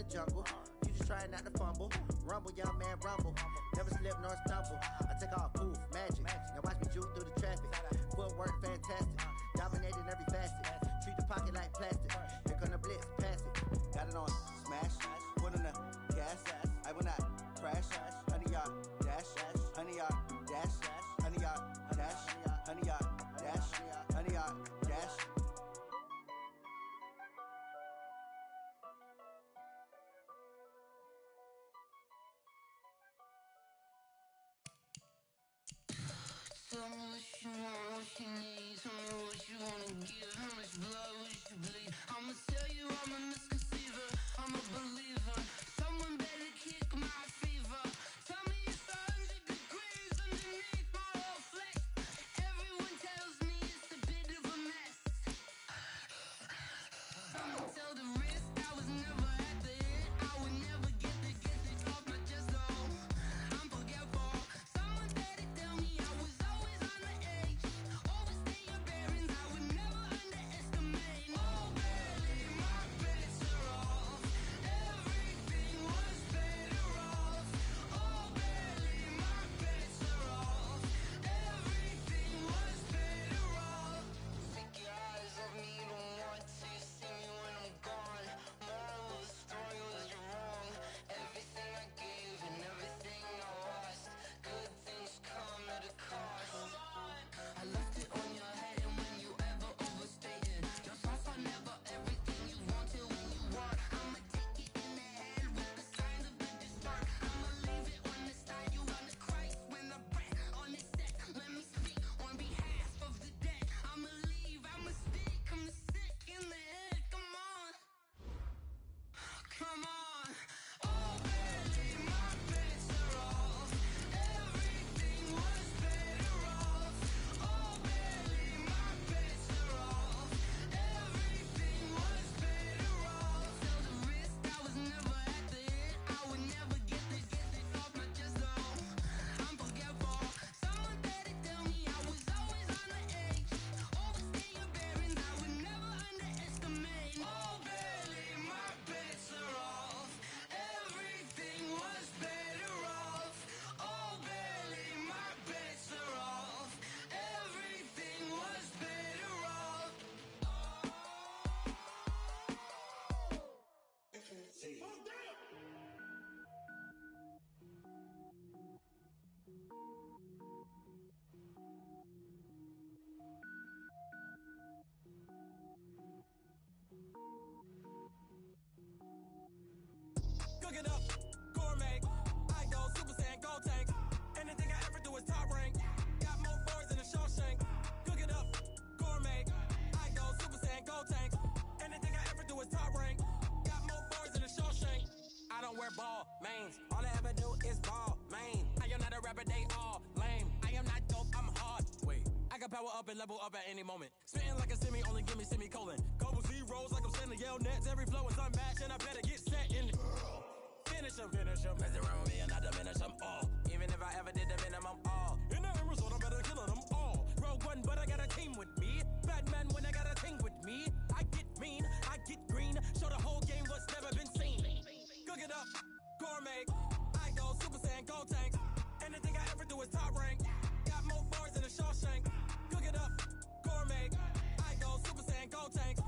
jungle. You just try not to fumble. Rumble, young man, rumble. Never slip nor stumble. I take off, poof, magic. Now watch me juke through the traffic. Footwork fantastic. Dominating every facet. Treat the pocket like plastic. Here come the blitz, pass it. Got it on smash. Put on the gas. I will not crash. 100-yard dash. 100-yard dash. 100-yard dash. 100-yard dash. 100-yard dash. Tell me what you want, what you need. Tell me what you wanna give. How much blood would you bleed? I'ma tell you I'm a misconceiver. I'm a believer. Someone better kick my fever. Tell me it's 100 degrees underneath my whole flesh. Everyone tells me it's a bit of a mess. I'ma tell the risk I was never at the end. I would never get it off my chest though. I'm forgetful. Someone better tell me I was always on the edge. Overstay your bearings, I would never underestimate. Oh, barely, my bets are off. Everything was better off. Oh, barely, my bets are off. Everything was better off. Take your eyes off me, don't want to see me when I'm gone. Moral of the story was you're wrong. Everything I gave and everything I lost. Good things come at a cost. I left it on your head, and when you ever overstated, your thoughts are never everything you wanted when you want. I'ma take it in the head with the signs of the distort. I'ma leave it on the side, you on the Christ when the breath on the set. Let me speak on behalf of the dead. I'ma leave, I'ma speak, I'm sick in the head. Come on, come on. Oh, barely, my bets are off. Everything was better off. Oh, barely, my bets are off. Everything was better off. Tell the risk I was never at the end. I would never get it off my chest though. I'm forgetful. Someone better tell me I was always on the edge. Overstay your bearings, I would never underestimate. Oh, barely, my bets are off. Everything was better off. Oh, barely, my bets are off. Everything was better off. Cook it up, gourmet. I go Super Saiyan, gold tank. Anything I ever do is top rank. Got more boys than a Shawshank. Cook it up, gourmet. I go Super Saiyan, gold tank. Anything I ever do is top rank. Got more boys than a Shawshank. I don't wear ball mains. All I ever do is ball main. I am not a rapper, they all lame. I am not dope, I'm hard. Wait, I can power up and level up at any moment. Spitting like a semi, only give me semicolon. Couple zeros like I'm sending yell nets. Every flow is unmatched and I better get set in. Finish them. Mess around with me and I diminish them all. Even if I ever did the minimum all. In the end result, I'm better killing them all. Rogue One, but I got a team with me. Batman when I got a team with me. I get mean, I get green. Show the whole game what's never been seen. Cook it up, gourmet. I go Super Saiyan, gold tank. Anything I ever do is top rank. Got more bars than a Shawshank. Cook it up, gourmet. I go Super Saiyan, gold tank.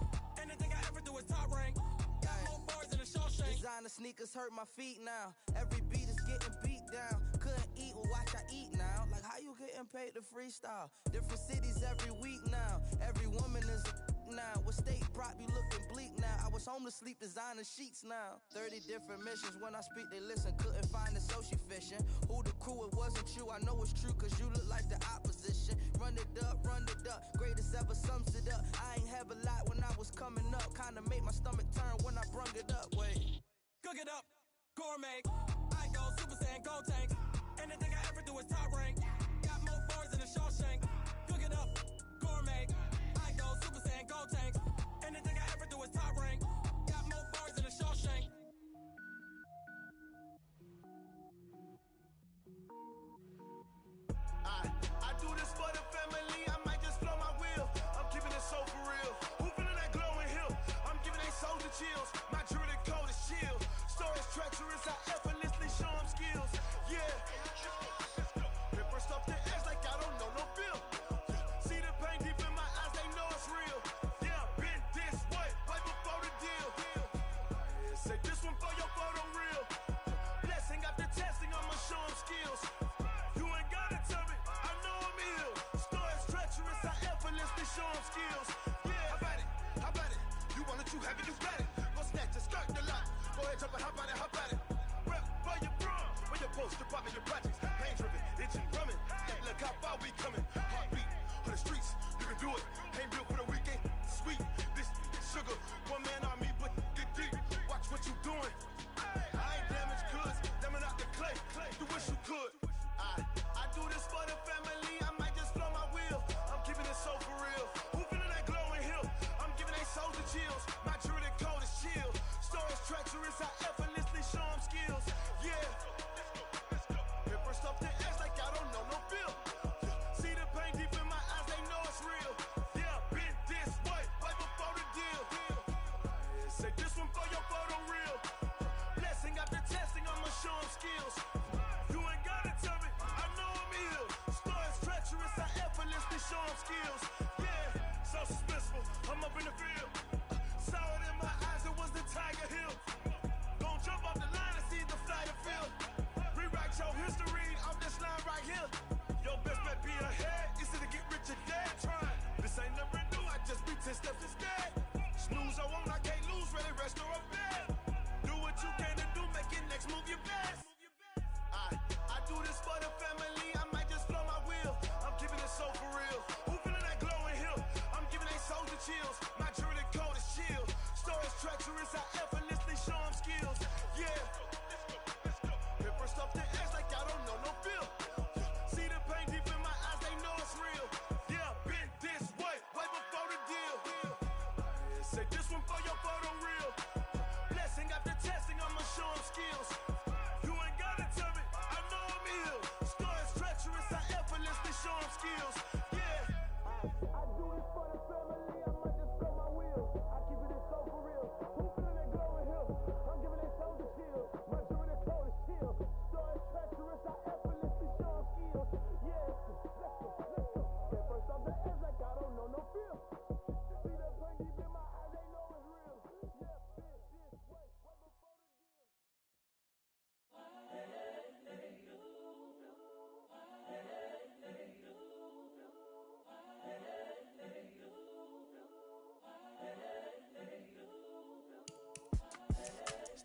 Anything I ever do is top rank. Got more bars than a Shawshank. Designer sneakers hurt my feet now. Every beat is getting beat down. Couldn't eat, well watch I eat now. Like how you getting paid to freestyle? Different cities every week now. Every woman is a now. With state prop be looking bleak now. I was home to sleep designer sheets now. 30 different missions. When I speak they listen. Couldn't find it so she fishing. Who the crew, it wasn't you. I know it's true cause you look like the opposition. Run it up. Greatest ever sums it up. I ain't have a lot when I was coming up. Kinda made my stomach turn when I brung it up. Wait. Cook it up, gourmet. I go Super Saiyan, gold tank. Anything I ever do is top rank. Got more bars than a Shawshank. Cook it up, gourmet. I go Super Saiyan, gold tank. Anything I ever do is top rank. Got more bars than a Shawshank. I do this for the family. I might just blow my wheel. I'm keeping it so for real. Who feeling that glowing hill? I'm giving they soldier chills. My jewelry coat is chill. we coming. Heartbeat of the streets, you can do it. Ain't built for the weekend. Sweet, this sugar, one man army, but get deep. Watch what you doing. I ain't damaged goods, damn out the clay. You wish you could. I do this for the family. I might just blow my wheel. I'm keeping it so for real. Who feeling that glowing hill? I'm giving they souls the chills. My jewelry the cold is chill. Stories treacherous, I effortlessly show them skills. Yeah. Paper stuff to edge like I don't know no feel. See the pain deep in my eyes, they know it's real. Yeah, been this way, right before the deal. Say this one for your photo reel. Blessing after testing, I'ma show them skills. You ain't gotta tell me, I know I'm ill. Stories treacherous, I effortlessly show them skills. Yeah, so suspenseful, I'm up in the field. Saw it in my eyes, it was the Tiger Hill. Don't jump off the line and see the flight of field. Rewrite your history off this line right here. Your best bet be ahead, easy to get rich or dead. Trying, this ain't never new, I just be 10 steps instead. Snooze I won't, I can't lose, ready, rest or a bed. Do what you can to do, make it next move your best. I do this for the family, I might just blow my wheel. I'm keeping it so for real. Who feeling that glowing hill? I'm giving they souls the chills. My jewelry cold is chill. Stories treacherous, I effortlessly show them skills. Yeah. Paper stuff to edge like I don't know no feel. See the pain deep in my eyes, they know it's real. Yeah, been this way, way before the deal. Say this one for your photo reel. Blessing after testing, I'ma show them skills. You ain't gotta tell me, I know I'm ill. Stories treacherous, I effortlessly show them skills. Yeah. I do this for the family, I might just blow my wheel. I keep it so for real. Who feeling that glowing hill? I'm giving they souls the chills. My jewelry the cold is chill. Stories treacherous, I effortlessly show them skills. Yeah, let's go. Get first off the edge like I don't know no feel. See that pain deep in my eyes, they know it's real. Yeah, been this way, right before the deal.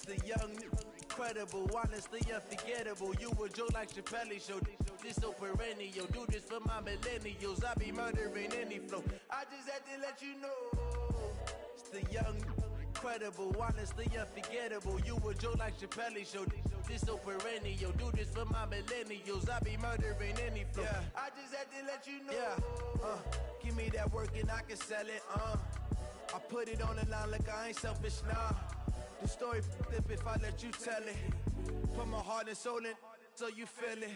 The young, incredible, honestly unforgettable. You a joke like Chappelle show. This so perennial. Do this for my millennials. I be murdering any flow. I just had to let you know. It's the young, incredible, honestly unforgettable. You a joke like Chappelle show. This so perennial. Do this for my millennials. I be murdering any flow. Yeah. I just had to let you know. Yeah. Give me that work and I can sell it. I put it on the line like I ain't selfish, nah. The story flip if I let you tell it. Put my heart and soul in so you feel it.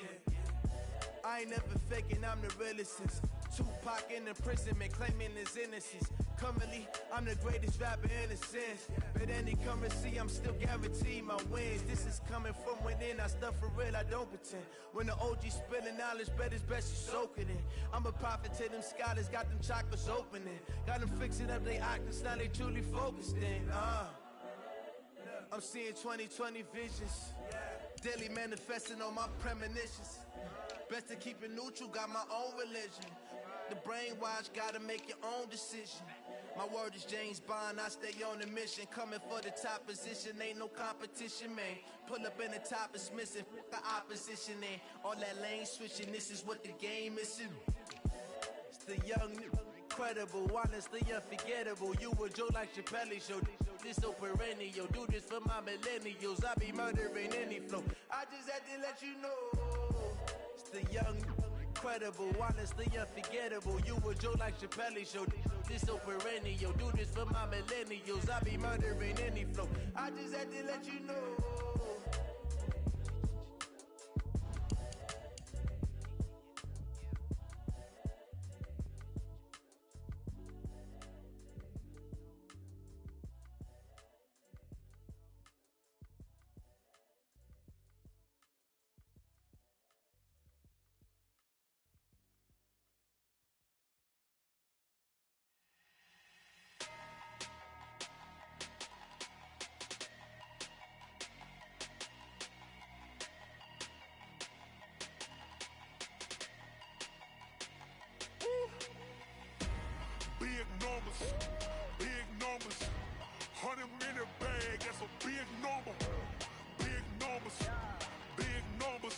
I ain't never faking, I'm the realest since Tupac in imprisonment, claiming his innocence. Currently, I'm the greatest rapper in a sense. But any currency, I'm still guaranteed my wins. This is coming from within, I stuff for real, I don't pretend. When the OG spilling knowledge, bet it's best you soak it in. I'm a prophet to them scholars, got them chakras opening. Got them fixing up they octaves, now they truly focused in. I'm seeing 2020 visions. Daily manifesting on my premonitions. Best to keep it neutral, got my own religion. The brainwash, gotta make your own decision. My word is James Bond, I stay on the mission. Coming for the top position, ain't no competition, man. Pull up in the top is missing, the opposition ain't. All that lane switching, this is what the game is. It's the young, incredible, honestly unforgettable. You a joke like Chappelle show. This so perennial. Do this for my millennials. I be murdering any flow. I just had to let you know. It's the young, incredible, honestly unforgettable. You a joke like Chappelle show. This so perennial. Do this for my millennials. I be murdering any flow. I just had to let you know. Big numbers, 100 minute bag, that's a big number. Big numbers,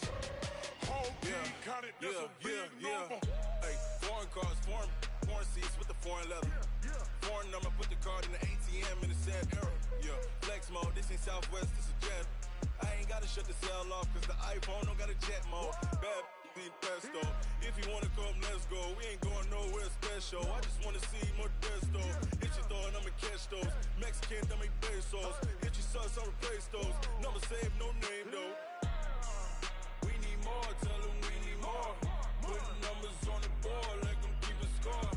whole team counted, that's a big number. foreign leather. Foreign number, put the card in the ATM in the sad era. Yeah, flex mode, this ain't Southwest, this is jet. I ain't gotta shut the cell off, cause the iPhone don't got a jet mode. Bad need pesto. If you wanna come, let's go. We ain't going nowhere special. I just wanna see more desto. Hit your throw and I'ma catch those. Mexican, that make pesos. Hit your sus, I'll replace those. Number save, no name though. We need more, tell them we need more. Putting numbers on the board like I'm keeping score.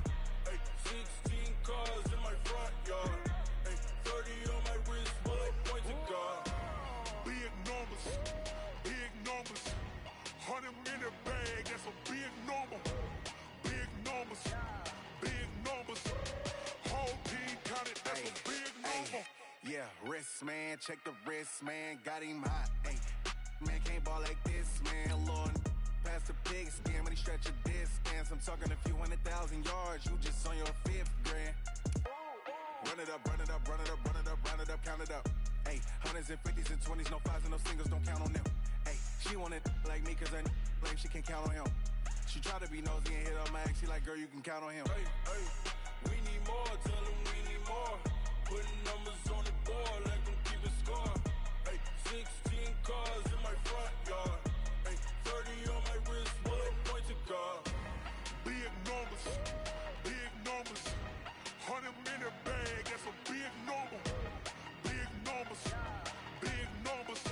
Ay, 16 cars in my front yard. Ay, 30 on my wrist, while I point to God. Big numbers, big numbers. 100 in the bag, that's a big number. Big numbers, big numbers. Whole team counted, that's a big number. Yeah, wrist man, check the wrist man, got him hot. Ay, man can't ball like this, man. Lord, past the pig skin when he stretch a distance. I'm talking a few 100,000 yards, you just on your 5th grand. Run it up, run it up, run it up, run it up, run it up, count it up. Ay, hundreds and 50s and 20s, no 5s and no singles, don't count on them. Ay, she want it like me, cause I blame she can't count on him. She try to be nosy and hit on my ex, she like, girl, you can count on him. Hey, hey, we need more, tell them we need more. Putting numbers on the board like I'm keeping score. Hey, 16 cars in my front yard. Hey, 30 on my wrist, while I point to God. Big numbers, big numbers. 100 in the bag, that's a big number. Big numbers, big numbers.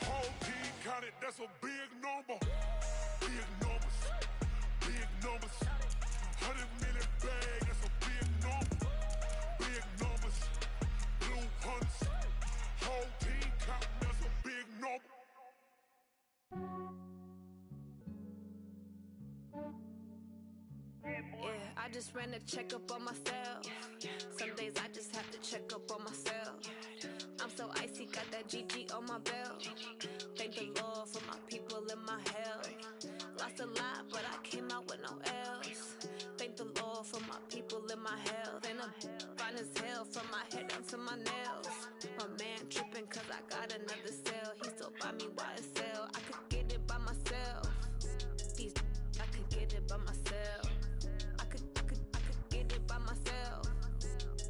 Whole team counted, that's a big number. Big numbers, big numbers. 100 in the bag, that's a big number. Big numbers, blue hunts. Whole team counting, that's a big number. Yeah, I just ran a checkup on myself. Some days I just have to check up on myself. I'm so icy, got that GG on my belt. Thank the Lord for my people in my health. Lost a lot, but I came out with no else. Thank the Lord for my people in my health. And I'm fine as hell from my head down to my nails. My man tripping cause I got another cell. He still buy me YSL. I could get it by myself. These I could get it by myself. I could get it by myself.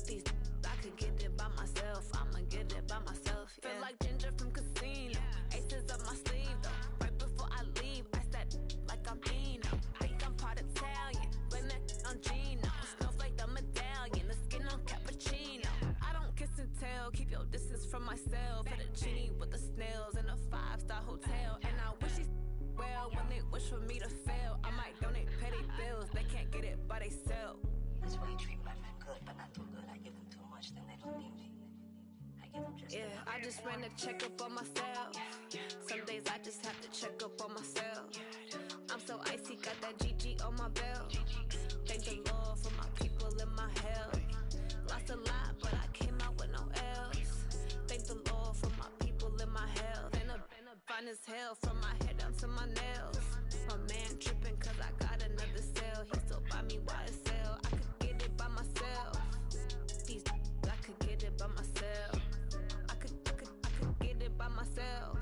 These I could get it by myself. I'ma get it by myself. Yeah. Feel like Ginger from Casino. Aces up my sleeve though. Right before I leave, I said like I'm Eno. Think I'm part Italian. Blame that on Gino. Snowflake the medallion. The skin on cappuccino. I don't kiss and tell. Keep your distance from myself. For the genie with the snails in a 5-star hotel. And I wish he's well when they wish for me to fail. I might donate petty bills. They can't get it by they self. That's why you treat my men good, but not too good. I give them too much, then they don't need me. I give them just enough. I just ran a checkup on myself. Some days I just have to check up on myself. I'm so icy, got that GG on my belt. Thank the Lord for my people in my health. Lost a lot, but I came out with no else. Thank the Lord for my people in my health. And I'm fine as hell from my head down to my nails. My man tripping cause I got another cell. He still buy me YSL. I could get it by myself. These I could get it by myself. I could get it by myself.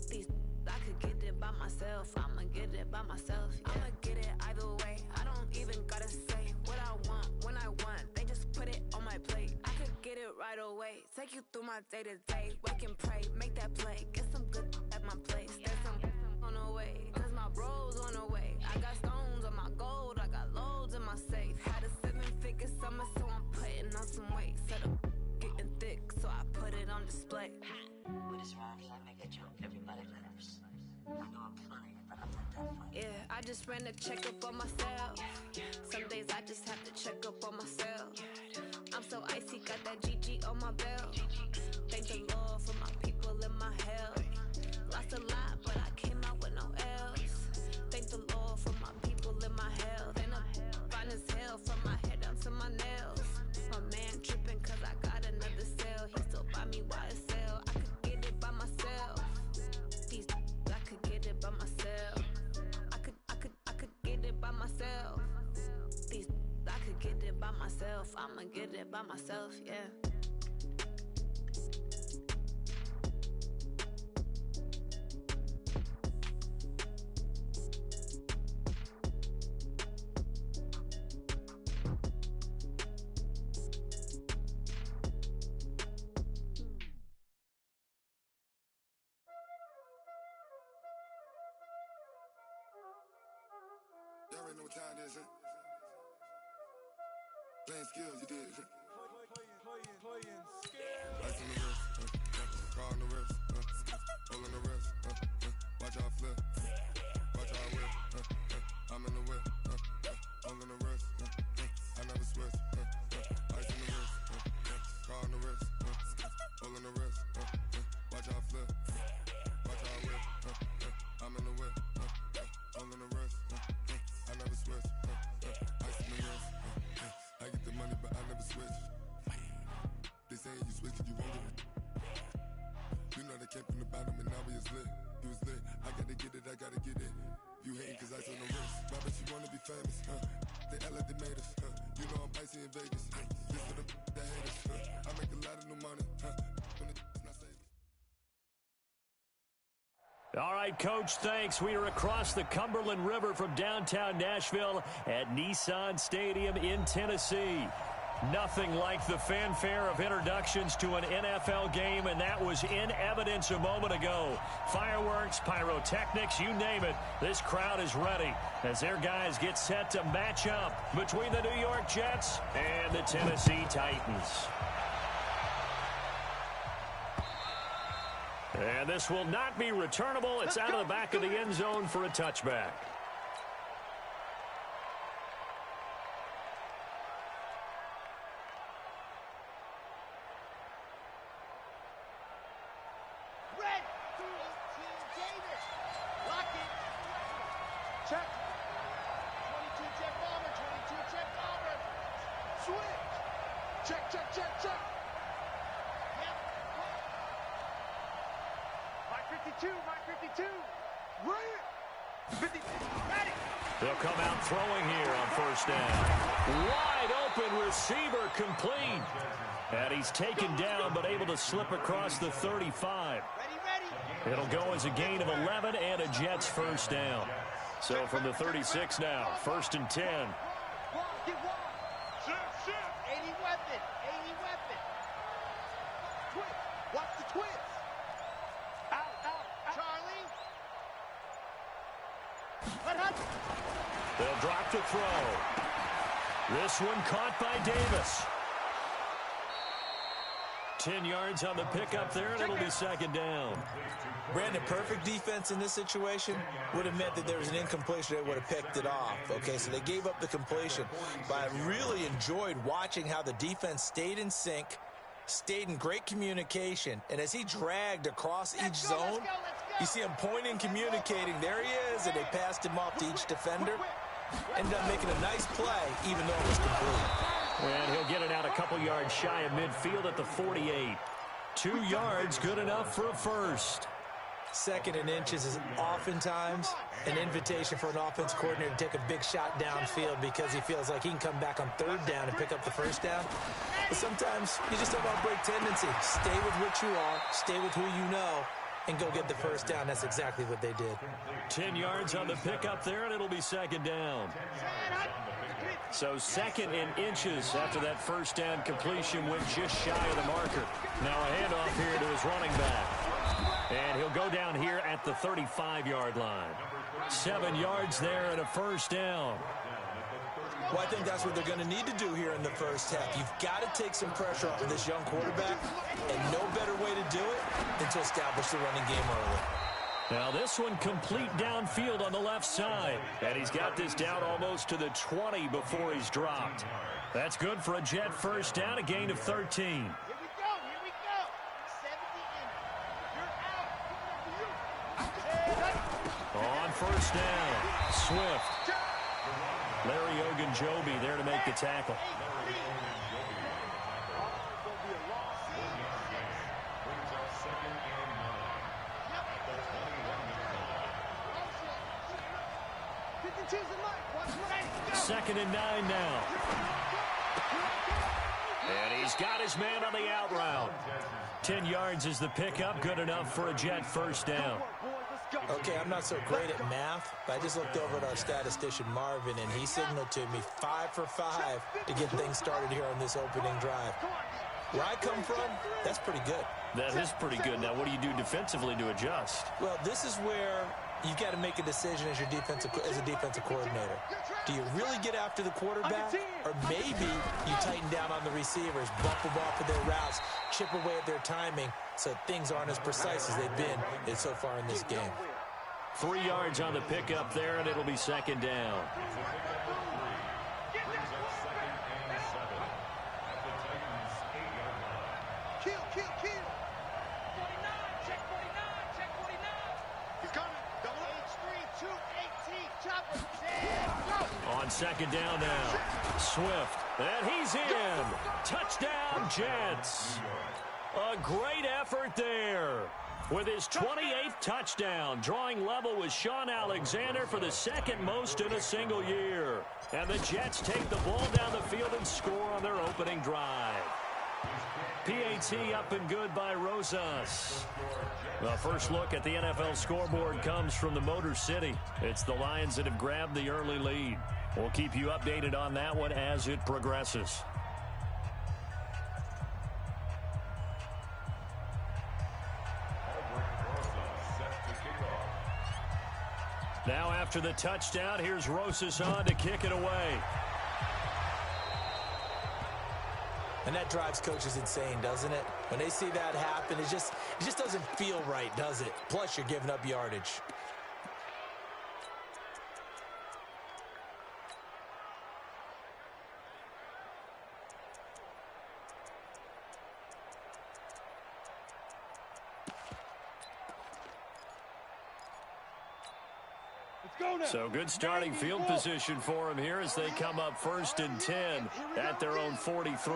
These I could get it by myself. I'ma get it by myself. Yeah. I'ma get it either way. I don't even gotta say what I want when I want. They just put it on my plate. I could get it right away. Take you through my day to day. Wake and pray, make that play. Get some good at my place. There's some on the way. Cause my bro's on the way. I got stones on my gold. I got loads in my safe. Had a 7-figure summer, so I'm putting on some weight. Set up getting thick, so I put it on display. With his rhymes, I make a joke, everybody laughs. I know I'm funny, but I'm not that funny. Yeah, I just ran a checkup on myself. Some days I just have to check up on myself. I'm so icy, got that GG on my belt. Thank the Lord for my people in my health. Lost a lot, but I came out with no else. Thank the Lord for my people in my health. And I'm fine as hell from my head down to my nails. My man tripping cause I got another cell. He still buy me YSL. I could get it by myself. These I could get it by myself. I could get it by myself. These I could get it by myself. I'ma get it by myself, yeah. already know what time it is, huh? Playing skills, you did. Ice on the wrist, car on the wrist, hole on the wrist, watch how I flip, watch how I whip, I'm in the whip, hole on the wrist, I never switch, ice on the wrist, car on the wrist, hole on the wrist, watch how I flip, watch how I whip, I'm in the whip, hole on the wrist, I never switch, ice on the wrist, I get the money but I never switch. They saying you switch cause you won't get it. You know they came from the bottom and now we is lit. You was lit, I gotta get it, I gotta get it. You hating cause ice on the wrist. Why bet you wanna be famous, They act like they made us, You know I'm icy in Vegas, This for the that hate us, I make a lot of new money, When it's not saving. All right, Coach, thanks. We are across the Cumberland River from downtown Nashville at Nissan Stadium in Tennessee. Nothing like the fanfare of introductions to an NFL game, and that was in evidence a moment ago. Fireworks, pyrotechnics, you name it. This crowd is ready as their guys get set to match up between the New York Jets and the Tennessee Titans. And this will not be returnable. It's out of the back of the end zone for a touchback. They'll come out throwing here on first down. Wide open receiver complete. And he's taken down but able to slip across the 35. It'll go as a gain of 11 and a Jets first down. So from the 36 now, 1st and 10. They'll drop to throw. This one caught by Davis. 10 yards on the pickup there, and it'll be 2nd down. Brandon, perfect defense in this situation would have meant that there was an incompletion that would have picked it off. Okay, so they gave up the completion. But I really enjoyed watching how the defense stayed in sync, stayed in great communication, and as he dragged across each zone, you see him pointing, communicating. There he is, and they passed him off to each defender. Ended up making a nice play, even though it was complete. And he'll get it out a couple yards shy of midfield at the 48. 2 yards, good enough for a first. 2nd and inches is oftentimes an invitation for an offense coordinator to take a big shot downfield because he feels like he can come back on 3rd down and pick up the first down. But sometimes you just don't outbreak tendency. Stay with what you are, stay with who you know, and go get the first down. That's exactly what they did. 10 yards on the pickup there, and it'll be 2nd down. So 2nd and inches after that first down completion went just shy of the marker. Now a handoff here to his running back. And he'll go down here at the 35-yard line. 7 yards there and a first down. Well, I think that's what they're going to need to do here in the first half. You've got to take some pressure off of this young quarterback, and no better way to do it than to establish the running game early. Now this one complete downfield on the left side. And he's got this down almost to the 20 before he's dropped. That's good for a Jet first down, a gain of 13. Here we go. 70 in. You're out. On first down, Swift. Larry Ogunjobi there to make the tackle. Second and 9 now. And he's got his man on the out route. 10 yards is the pickup, good enough for a Jet first down. Okay, I'm not so great at math, but I just looked over at our statistician, Marvin, and he signaled to me 5 for 5 to get things started here on this opening drive. Where I come from, that's pretty good. That is pretty good. Now, what do you do defensively to adjust? Well, this is where you've got to make a decision as a defensive coordinator. Do you really get after the quarterback? Or maybe you tighten down on the receivers, bump them off of their routes, chip away at their timing so things aren't as precise as they've been so far in this game. 3 yards on the pickup there, and it'll be second down. On second down now, Swift, and he's in. Touchdown, Jets. A great effort there. With his 28th touchdown, drawing level with Sean Alexander for the second most in a single year. And the Jets take the ball down the field and score on their opening drive. PAT up and good by Rosas. The first look at the NFL scoreboard comes from the Motor City. It's the Lions that have grabbed the early lead. We'll keep you updated on that one as it progresses. Now after the touchdown, here's Rosas on to kick it away. And that drives coaches insane, doesn't it? When they see that happen, it just doesn't feel right, does it? Plus, you're giving up yardage. So good starting field position for him here as they come up 1st and 10 at their own 43.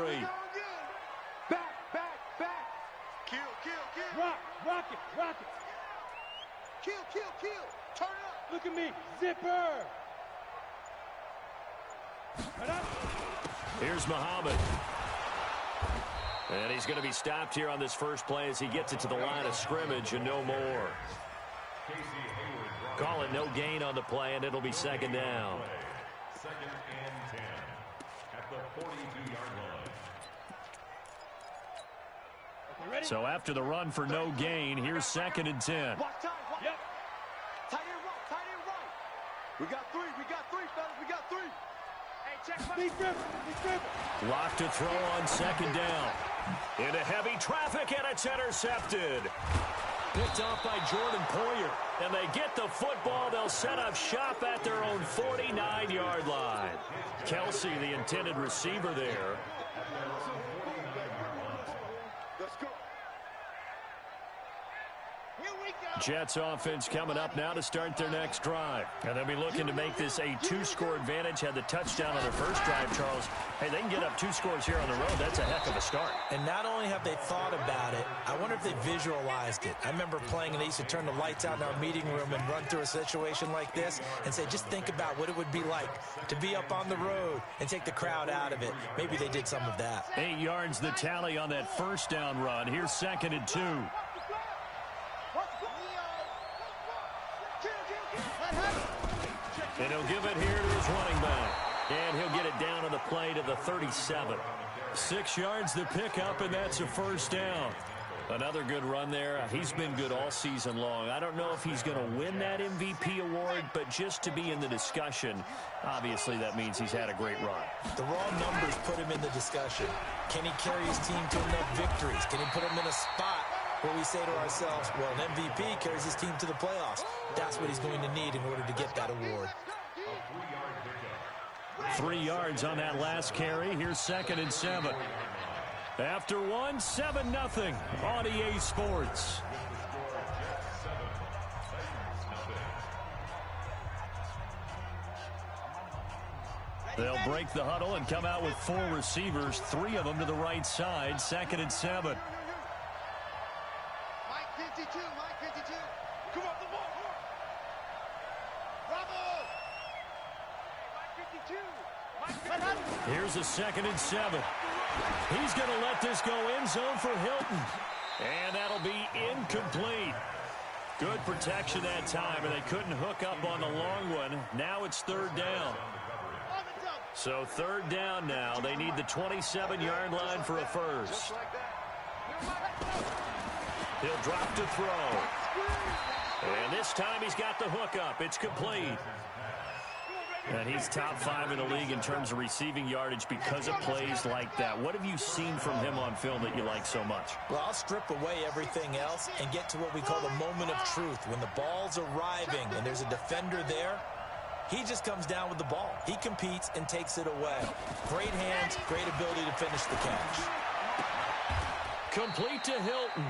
Back. Kill. Rock it. Kill. Turn up. Look at me. Zipper. Here's Muhammad. And he's going to be stopped here on this first play as he gets it to the line of scrimmage and no more. Call it no gain on the play, and it'll be second down. 2nd and 10 at the 42-yard line. So after the run for no gain, here's 2nd and 10. Yep. Tight end right. We got three, fellas. We got three. Hey, check my... Locked to throw on 2nd down. Into heavy traffic, and it's intercepted. Picked off by Jordan Poyer. And they get the football. They'll set up shop at their own 49-yard line. Kelsey, the intended receiver there. Let's go. Jets offense coming up now to start their next drive. And they'll be looking to make this a 2-score advantage. Had the touchdown on their first drive, Charles. Hey, they can get up 2 scores here on the road. That's a heck of a start. And not only have they thought about it, I wonder if they visualized it. I remember playing and they used to turn the lights out in our meeting room and run through a situation like this and say, just think about what it would be like to be up on the road and take the crowd out of it. Maybe they did some of that. 8 yards the tally on that first down run. Here's 2nd and 2. And he'll give it here to his running back. And he'll get it down on the play to the 37. 6 yards the pickup, and that's a first down. Another good run there. He's been good all season long. I don't know if he's going to win that MVP award, but just to be in the discussion, obviously that means he's had a great run. The raw numbers put him in the discussion. Can he carry his team to enough victories? Can he put him in a spot where we say to ourselves, well, an MVP carries his team to the playoffs. That's what he's going to need in order to get that award. 3 yards on that last carry. Here's 2nd and 7. After 1, 7-0 on EA Sports. They'll break the huddle and come out with 4 receivers, 3 of them to the right side. 2nd and 7. Mike 52. Come on, the ball. Bravo. Mike 52. Here's a 2nd and 7. He's going to let this go end zone for Hilton. And that'll be incomplete. Good protection that time, and they couldn't hook up on the long one. Now it's 3rd down. So third down now. They need the 27-yard line for a first. He'll drop to throw. And this time he's got the hook up. It's complete. And he's top 5 in the league in terms of receiving yardage because of plays like that. What have you seen from him on film that you like so much? Well, I'll strip away everything else and get to what we call the moment of truth. When the ball's arriving and there's a defender there, he just comes down with the ball. He competes and takes it away. Great hands, great ability to finish the catch. Complete to Hilton.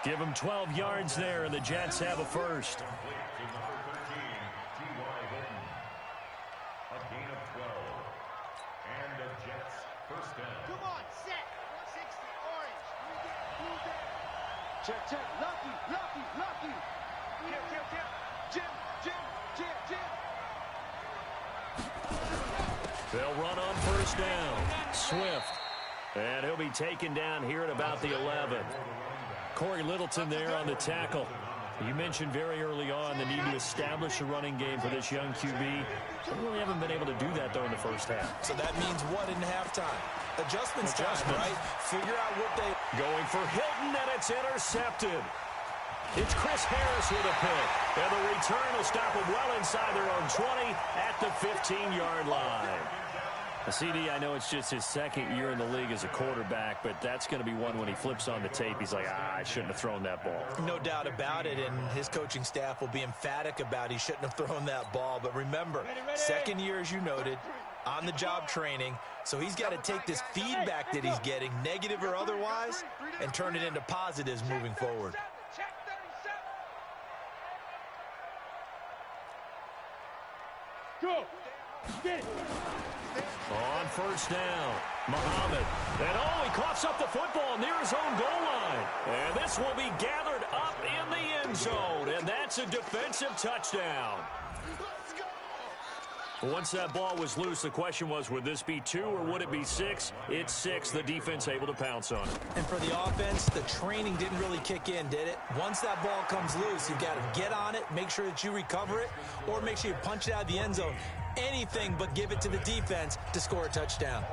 Give him 12 yards there, and the Jets have a first. Check. Lucky. Jim. They'll run on first down. Swift. And he'll be taken down here at about the 11. Corey Littleton there on the tackle. You mentioned very early on the need to establish a running game for this young QB. They really haven't been able to do that, though, in the first half. So that means what in halftime? Adjustments time, right? Figure out what they... Going for Hilton, and it's intercepted. It's Chris Harris with a pick. And the return will stop them well inside their own 20 at the 15-yard line. CD, I know it's just his second year in the league as a quarterback, but that's going to be one when he flips on the tape. He's like, I shouldn't have thrown that ball. No doubt about it, and his coaching staff will be emphatic about he shouldn't have thrown that ball. But remember, second year, as you noted, on-the-job training, so he's got to take this feedback that he's getting, negative or otherwise, and turn it into positives moving forward. Go. Get it. On first down, Muhammad. And he coughs up the football near his own goal line. And this will be gathered up in the end zone. And that's a defensive touchdown. Once that ball was loose, the question was, would this be 2 or would it be 6? It's 6. The defense able to pounce on it. And for the offense, the training didn't really kick in, did it? Once that ball comes loose, you've got to get on it, make sure that you recover it, or make sure you punch it out of the end zone. Anything but give it to the defense to score a touchdown.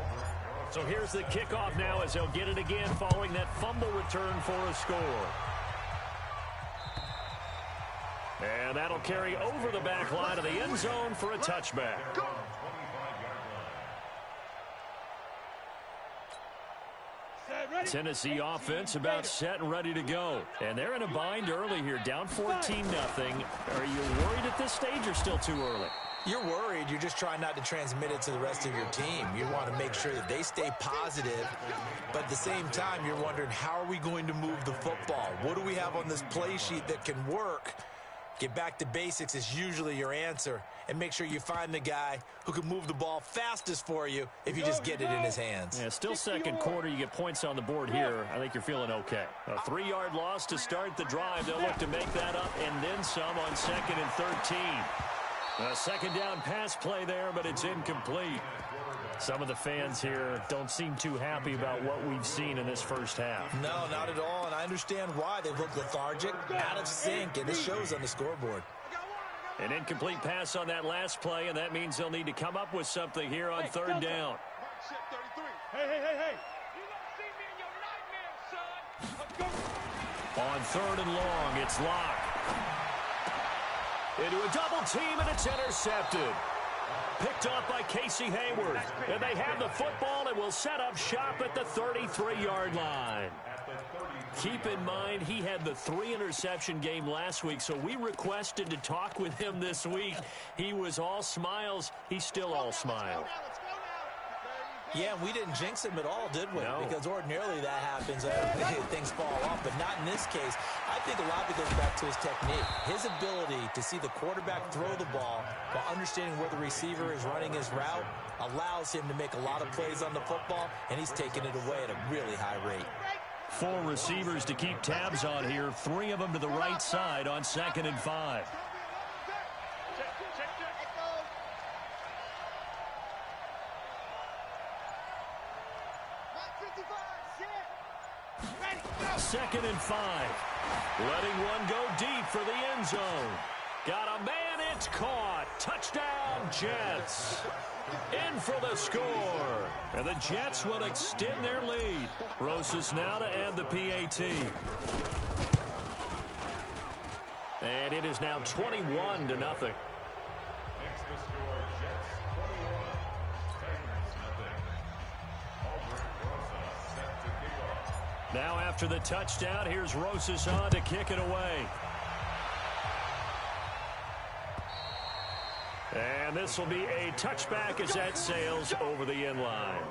So here's the kickoff now as they'll get it again following that fumble return for a score. And that'll carry over the back line of the end zone for a touchback. Tennessee offense about set and ready to go. And they're in a bind early here, down 14-0. Are you worried at this stage or still too early? You're worried. You're just trying not to transmit it to the rest of your team. You want to make sure that they stay positive, but at the same time, you're wondering, how are we going to move the football? What do we have on this play sheet that can work? Get back to basics is usually your answer, and make sure you find the guy who can move the ball fastest for you if you just get it in his hands. Yeah, still second quarter. You get points on the board here. I think you're feeling okay. A 3-yard loss to start the drive. They'll look to make that up and then some on 2nd and 13. A second down pass play there, but it's incomplete. Some of the fans here don't seem too happy about what we've seen in this first half. No, not at all, and I understand why. They've looked lethargic, out of sync, and it shows on the scoreboard. An incomplete pass on that last play, and that means they'll need to come up with something here on third down. Hey. On 3rd and long, it's Locke. Into a double team, and it's intercepted. Picked off by Casey Hayward. And they have the football and will set up shop at the 33-yard line. Keep in mind, he had the 3-interception game last week, so we requested to talk with him this week. He was all smiles. He's still all smile. Yeah, we didn't jinx him at all, did we? No. Because ordinarily that happens. Things fall off, but not in this case. I think a lot of it goes back to his technique. His ability to see the quarterback throw the ball while understanding where the receiver is running his route allows him to make a lot of plays on the football, and he's taking it away at a really high rate. 4 receivers to keep tabs on here. 3 of them to the right side on 2nd and 5. Second and 5. Letting one go deep for the end zone. Got a man, it's caught. Touchdown, Jets. In for the score. And the Jets will extend their lead. Rosas now to add the PAT. And it is now 21-0. Now after the touchdown, here's Rosas on to kick it away. And this will be a touchback as that sails over the end line.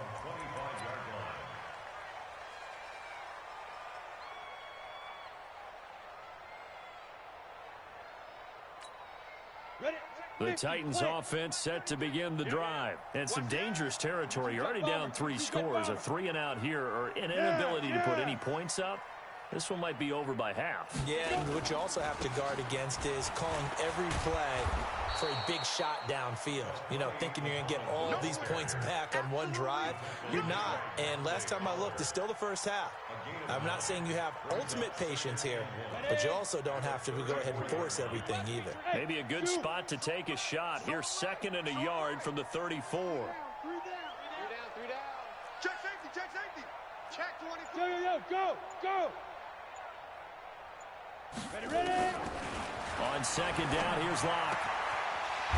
The Titans offense set to begin the drive. And some dangerous territory. You're already down 3 scores. A 3-and-out here or an inability to put any points up. This one might be over by half. Yeah, and what you also have to guard against is calling every play for a big shot downfield. You know, thinking you're going to get all these points back on one drive. You're not. And last time I looked, it's still the first half. I'm not saying you have ultimate patience here, but you also don't have to go ahead and force everything either. Maybe a good spot to take a shot. Here's 2nd and a yard from the 34. 3 down. Check safety. Check 24. Go. Ready. On 2nd down, here's Locke.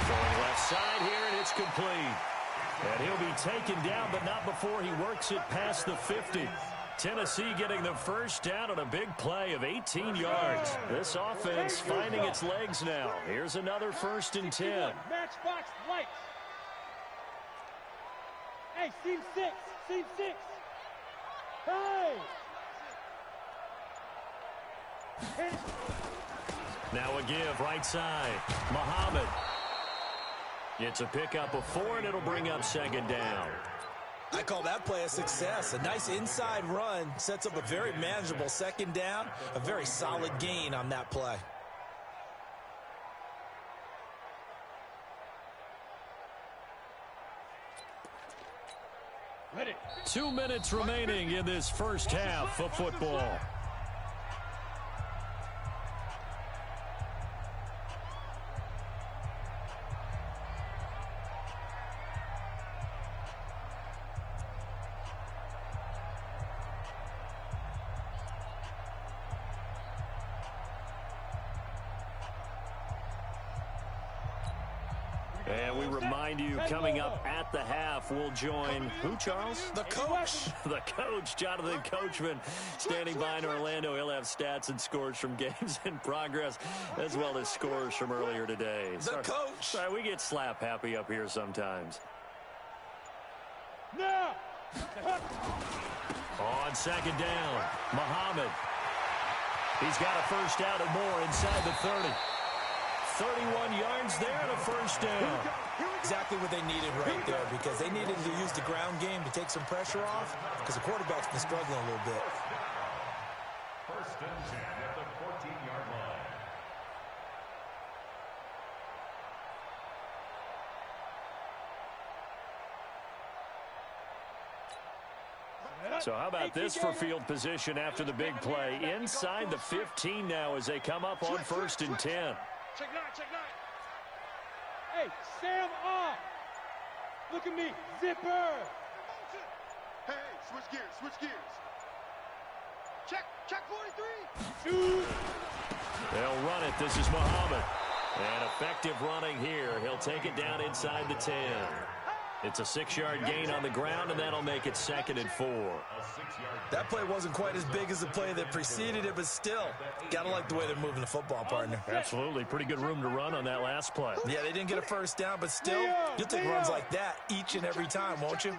Going left side here, and it's complete. And he'll be taken down, but not before he works it past the 50. Tennessee getting the first down on a big play of 18 yards. This offense finding its legs now. Here's another 1st and 10. Matchbox lights. Hey, seam 6. Hey. Now a give right side. Muhammad. It's a pickup of 4, and it'll bring up 2nd down. I call that play a success. A nice inside run sets up a very manageable 2nd down. A very solid gain on that play. Ready. 2 minutes remaining in this first half of football. And we remind you, coming up at the half, we'll join who, Charles? The coach. The coach, Jonathan Coachman, standing by in Orlando. He'll have stats and scores from games in progress, as well as scores from earlier today. The coach. Sorry, we get slap happy up here sometimes. No. On 2nd down, Muhammad. He's got a first down and more inside the 30. 31 yards there and a first down. Exactly what they needed right there, because they needed to use the ground game to take some pressure off, because the quarterback's been struggling a little bit. 1st and 10 at the 14-yard line. So how about this for field position after the big play? Inside the 15 now as they come up on 1st and 10. Check 9. Hey, Sam off. Look at me. Zipper. Hey, switch gears. Check 43. Shoot. They'll run it. This is Muhammad. And effective running here. He'll take it down inside the 10. It's a 6-yard gain on the ground, and that'll make it 2nd and 4. That play wasn't quite as big as the play that preceded it, but still, gotta like the way they're moving the football, partner. Absolutely. Pretty good room to run on that last play. Yeah, they didn't get a first down, but still, you'll take runs like that each and every time, won't you?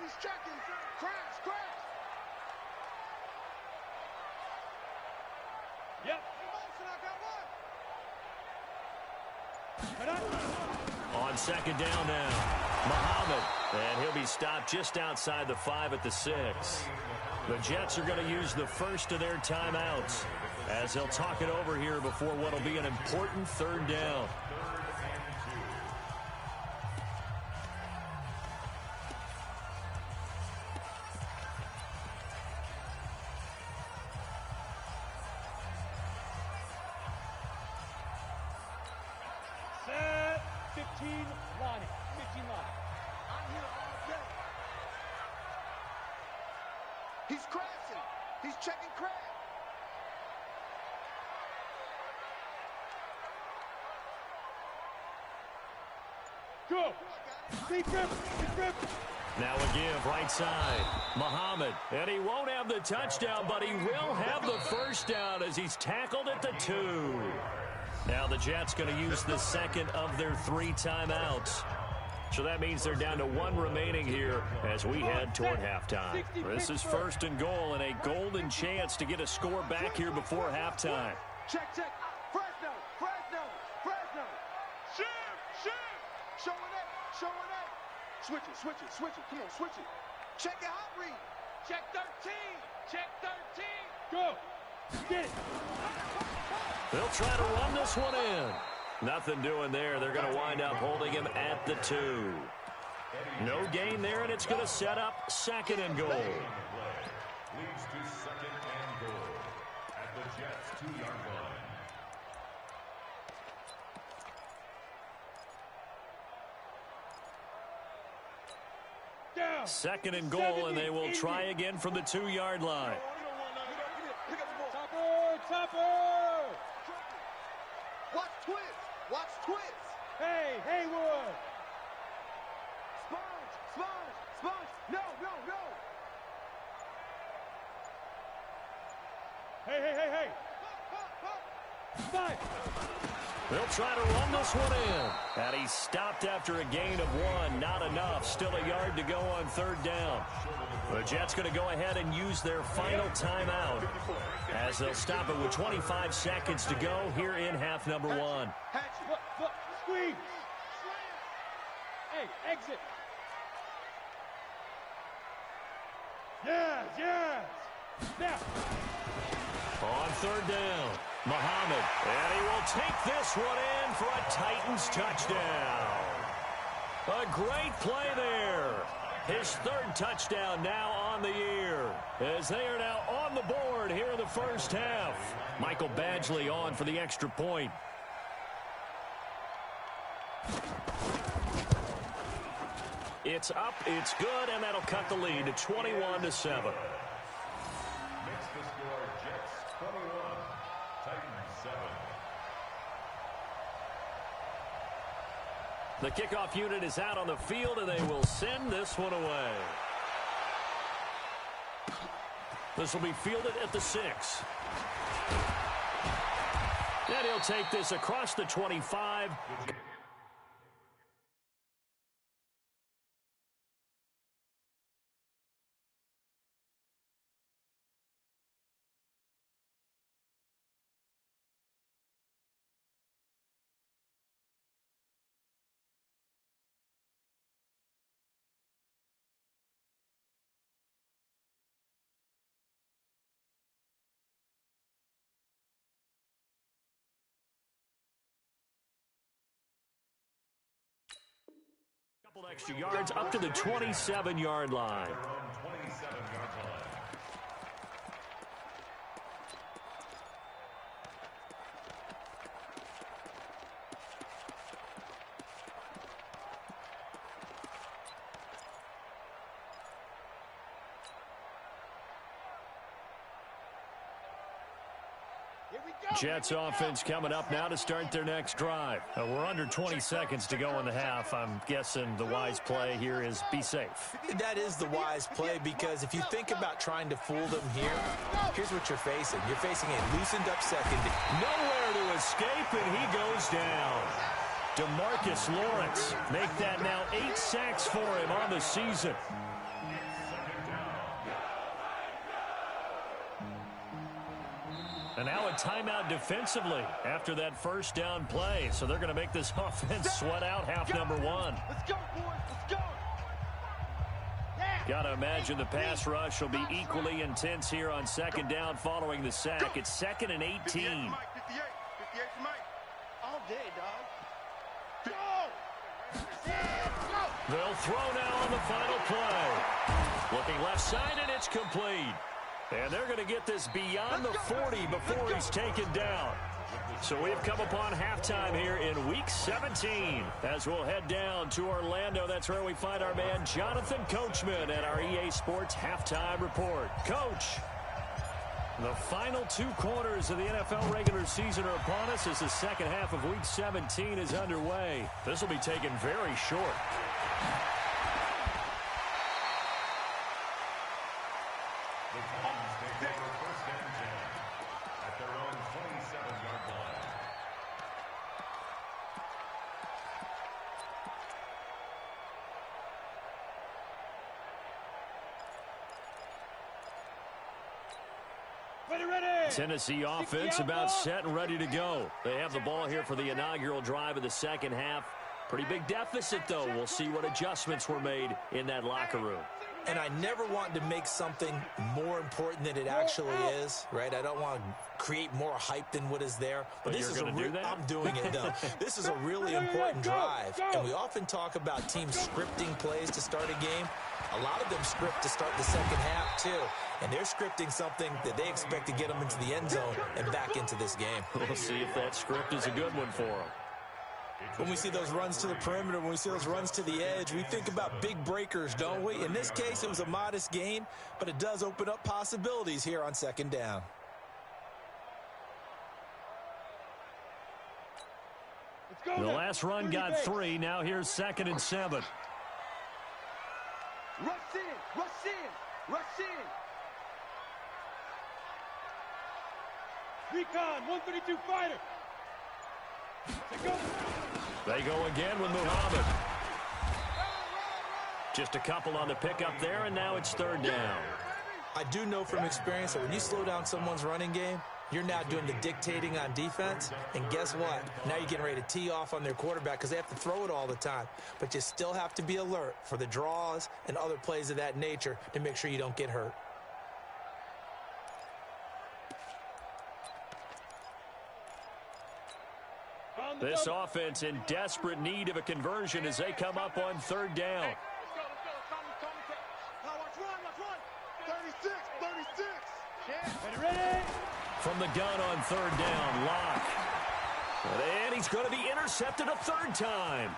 Yep. On 2nd down now, Muhammad. And he'll be stopped just outside the 5 at the 6. The Jets are going to use the first of their timeouts as they'll talk it over here before what will be an important 3rd down. 15 line. 15 line. I'm here all day. He's crashing. He's checking crash. Go. Deep grip. Deep grip. Now a give right side. Muhammad. And he won't have the touchdown, but he will have the first down as he's tackled at the 2. Now the Jets going to use the second of their 3 timeouts. So that means they're down to 1 remaining here as we head toward halftime. This is 1st and goal and a golden chance to get a score back here before halftime. Check, check. Fresno, Fresno, Fresno. Shift. Showing it, showing it. Switch it, switch it, switch it. Come on, switch it. Check it, hot read. Check 13. Check 13. Go. Get it. They'll try to run this one in. Nothing doing there. They're going to wind up holding him at the 2. No gain there, and it's going to set up 2nd and goal. Leads to 2nd and goal at the Jets' 2-yard line. Down. 2nd and goal, and they will try again from the 2-yard line. Topper. Watch twist. Watch twist. Hey, Haywood. Sponge. No. Hey. Five. They'll try to run this one in. And he stopped after a gain of 1. Not enough. Still a yard to go on 3rd down. The Jets going to go ahead and use their final timeout as they'll stop it with 25 seconds to go here in half number 1. Look, squeeze. Hey, exit. Yes. Now. On 3rd down, Muhammad. And he will take this one in for a Titans touchdown. A great play there. His 3rd touchdown now on the year as they are now on the board here in the first half. Michael Badgley on for the extra point. It's up, it's good, and that'll cut the lead to 21-7. Makes the score Jets 21, Titans 7. The kickoff unit is out on the field, and they will send this one away. This will be fielded at the 6. And he'll take this across the 25. Couple extra yards up to the 27-yard line. Jets offense coming up now to start their next drive. We're under 20 seconds to go in the half. I'm guessing the wise play here is be safe. That is the wise play, because if you think about trying to fool them here, here's what you're facing. You're facing a loosened up secondary. Nowhere to escape, and he goes down. DeMarcus Lawrence make that now 8 sacks for him on the season. And now a timeout defensively after that first down play. So they're going to make this offense sweat out half number 1. Let's go, boys. Let's go. Got to imagine the pass rush will be equally intense here on 2nd down following the sack. It's 2nd and 18. 58 for Mike. All day, dog. They'll throw now on the final play. Looking left side, and it's complete. And they're going to get this beyond the 40 before he's taken down. So we've come upon halftime here in Week 17. As we'll head down to Orlando, that's where we find our man Jonathan Coachman at our EA Sports Halftime Report. Coach, the final 2 quarters of the NFL regular season are upon us as the second half of Week 17 is underway. This will be taken very short. Tennessee offense about set and ready to go. They have the ball here for the inaugural drive of the second half. Pretty big deficit, though. We'll see what adjustments were made in that locker room. And I never want to make something more important than it actually is, right? I don't want to create more hype than what is there. But this you're is going to do that? I'm doing it, though. This is a really important drive. And we often talk about teams scripting plays to start a game. A lot of them script to start the second half, too. And they're scripting something that they expect to get them into the end zone and back into this game. We'll see if that script is a good one for them. When we see those runs to the perimeter, when we see those runs to the edge, we think about big breakers, don't we? In this case, it was a modest gain, but it does open up possibilities here on second down. The last run got 3. Now here's 2nd and 7. Rush in, rush in, rush in. Recon, 132 fighter. They go again with Muhammad. Just a couple on the pickup there, and now it's 3rd down. I do know from experience that when you slow down someone's running game, you're now doing the dictating on defense. And guess what? Now you're getting ready to tee off on their quarterback because they have to throw it all the time. But you still have to be alert for the draws and other plays of that nature to make sure you don't get hurt. This offense in desperate need of a conversion as they come up on 3rd down. From the gun on 3rd down, Locke. And he's going to be intercepted a 3rd time.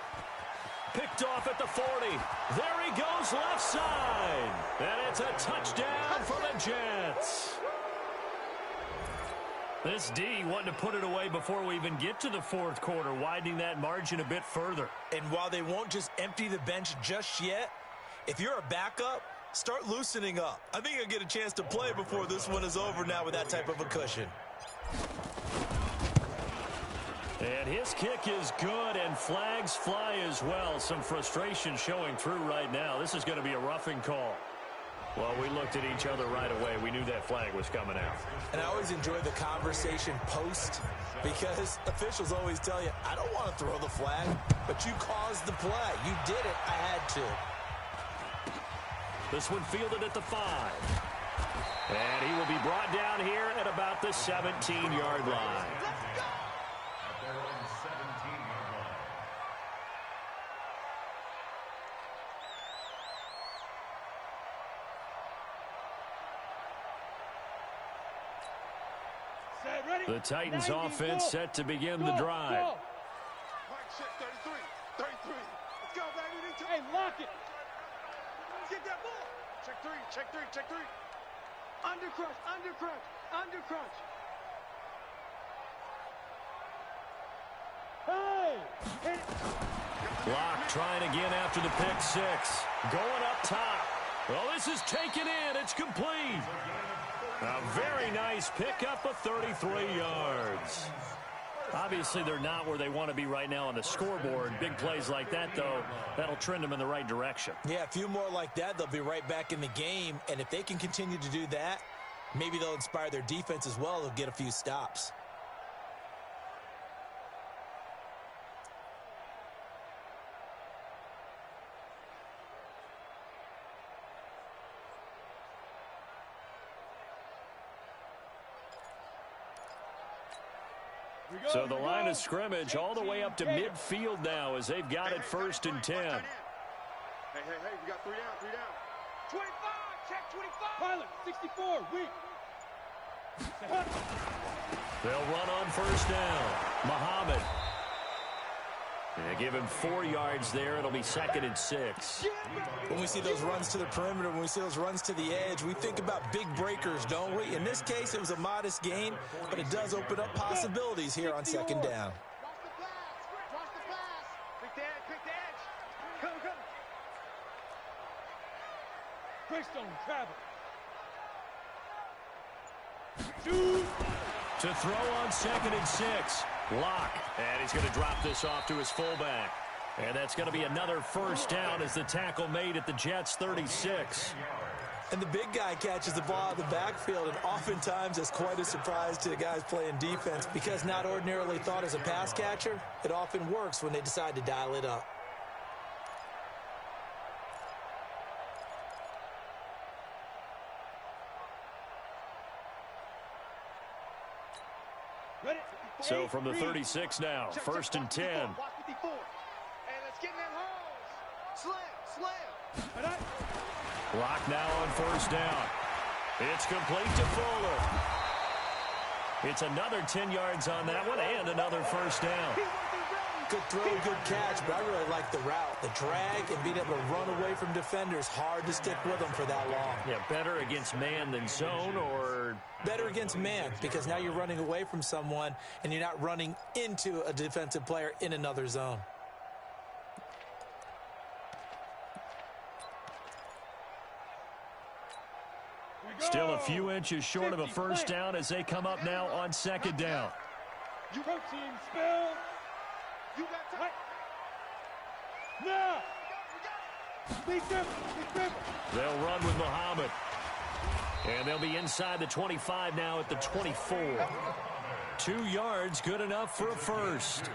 Picked off at the 40. There he goes left side. And it's a touchdown for the Jets. This D wanting to put it away before we even get to the 4th quarter, widening that margin a bit further. And while they won't just empty the bench just yet, if you're a backup, start loosening up. I think you'll get a chance to play before this one is over now with that type of a cushion. And his kick is good, and flags fly as well. Some frustration showing through right now. This is going to be a roughing call. Well, we looked at each other right away. We knew that flag was coming out. And I always enjoy the conversation post because officials always tell you, I don't want to throw the flag, but you caused the play. You did it. I had to. This one fielded at the 5. And he will be brought down here at about the 17-yard line. The Titans offense set to begin the drive. Mike, check 33. 33. Let's go, baby. Hey, lock it. Get that ball. Check 3. Check 3. Check 3. Under crunch. Under crunch. Under crunch. Hey. Locke trying again after the pick 6. Going up top. Well, this is taken in. It's complete. A very nice pickup of 33 yards. Obviously, they're not where they want to be right now on the scoreboard. Big plays like that, though, that'll trend them in the right direction. Yeah, a few more like that, they'll be right back in the game. And if they can continue to do that, maybe they'll inspire their defense as well. They'll get a few stops. So the line of scrimmage all the way up to midfield now as they've got it 1st and 10. Hey, we got 3 down, 3 down. 25, Check 25. Pilot, 64, weak. They'll run on first down. Muhammad. They give him 4 yards there. It'll be 2nd and 6. When we see those runs to the perimeter, when we see those runs to the edge, we think about big breakers, don't we? In this case, it was a modest gain, but it does open up possibilities here on 2nd down. Watch the pass. Pick the edge. Come. Greystone, travel. Shoot. To throw on 2nd and 6. Lock. And he's going to drop this off to his fullback. And that's going to be another first down as the tackle made at the Jets' 36. And the big guy catches the ball out of the backfield, and oftentimes it's quite a surprise to the guys playing defense because not ordinarily thought as a pass catcher, it often works when they decide to dial it up. So from the 36 now, 1st and 10. Hey, let's get in them holes. Slam. Lock now on first down. It's complete to Fuller. It's another 10 yards on that one and another first down. Good throw, good catch, but I really like the route. The drag and being able to run away from defenders, hard to stick with them for that long. Yeah, better against man than zone, or? Better against man, because now you're running away from someone and you're not running into a defensive player in another zone. Still a few inches short of a first down as they come up now on 2nd down. You go team, spill. You got time. Now. They'll run with Muhammad. And they'll be inside the 25 now at the 24. 2 yards, good enough for a first.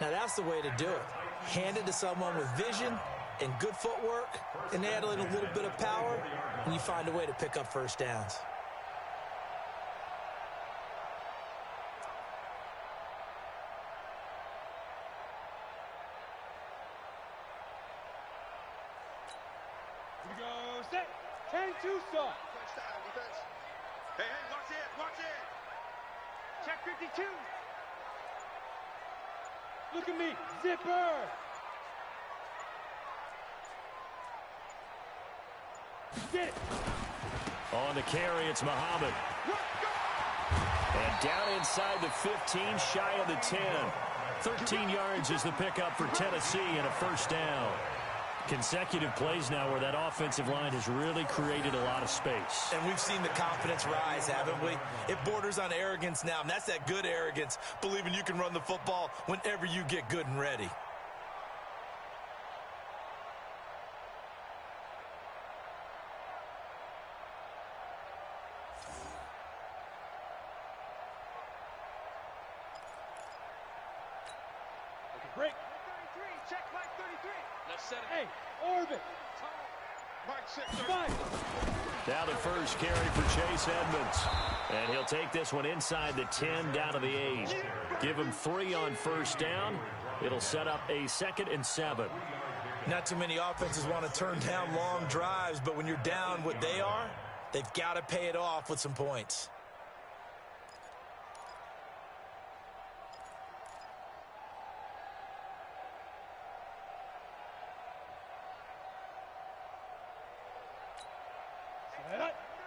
Now that's the way to do it. Hand it to someone with vision and good footwork, and add in a little bit of power, and you find a way to pick up first downs. We go set. 10-2 stop. Hey, watch it. Check 52. Look at me, zipper. Get it. On the carry, it's Muhammad. And down inside the 15, shy of the 10. 13 yards is the pickup for Tennessee and a first down. Consecutive plays now where that offensive line has really created a lot of space. And we've seen the confidence rise, haven't we? It borders on arrogance now, and that's that good arrogance, believing you can run the football whenever you get good and ready. Break. 33, check Mike 33. Let's set it. Hey, orbit. Mike, check 35. Now the first carry for Chase Edmonds. And he'll take this one inside the 10 down to the 8. Give him 3 on first down. It'll set up a 2nd and 7. Not too many offenses want to turn down long drives, but when you're down what they are, they've got to pay it off with some points.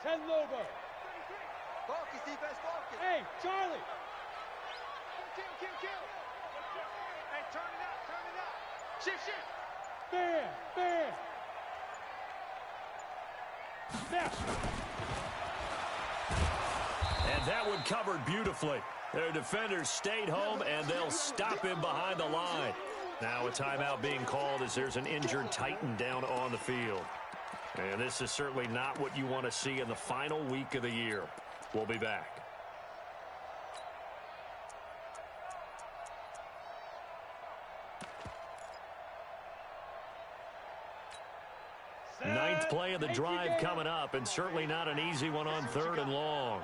Ten logo. Focus, defense, focus. Hey, Charlie. Kill. Hey, turn it up. Shift. Bam. Snap. And that one covered beautifully. Their defenders stayed home, and they'll stop him behind the line. Now a timeout being called as there's an injured Titan down on the field. And this is certainly not what you want to see in the final week of the year. We'll be back. Ninth play of the drive coming up, and certainly not an easy one on 3rd and long.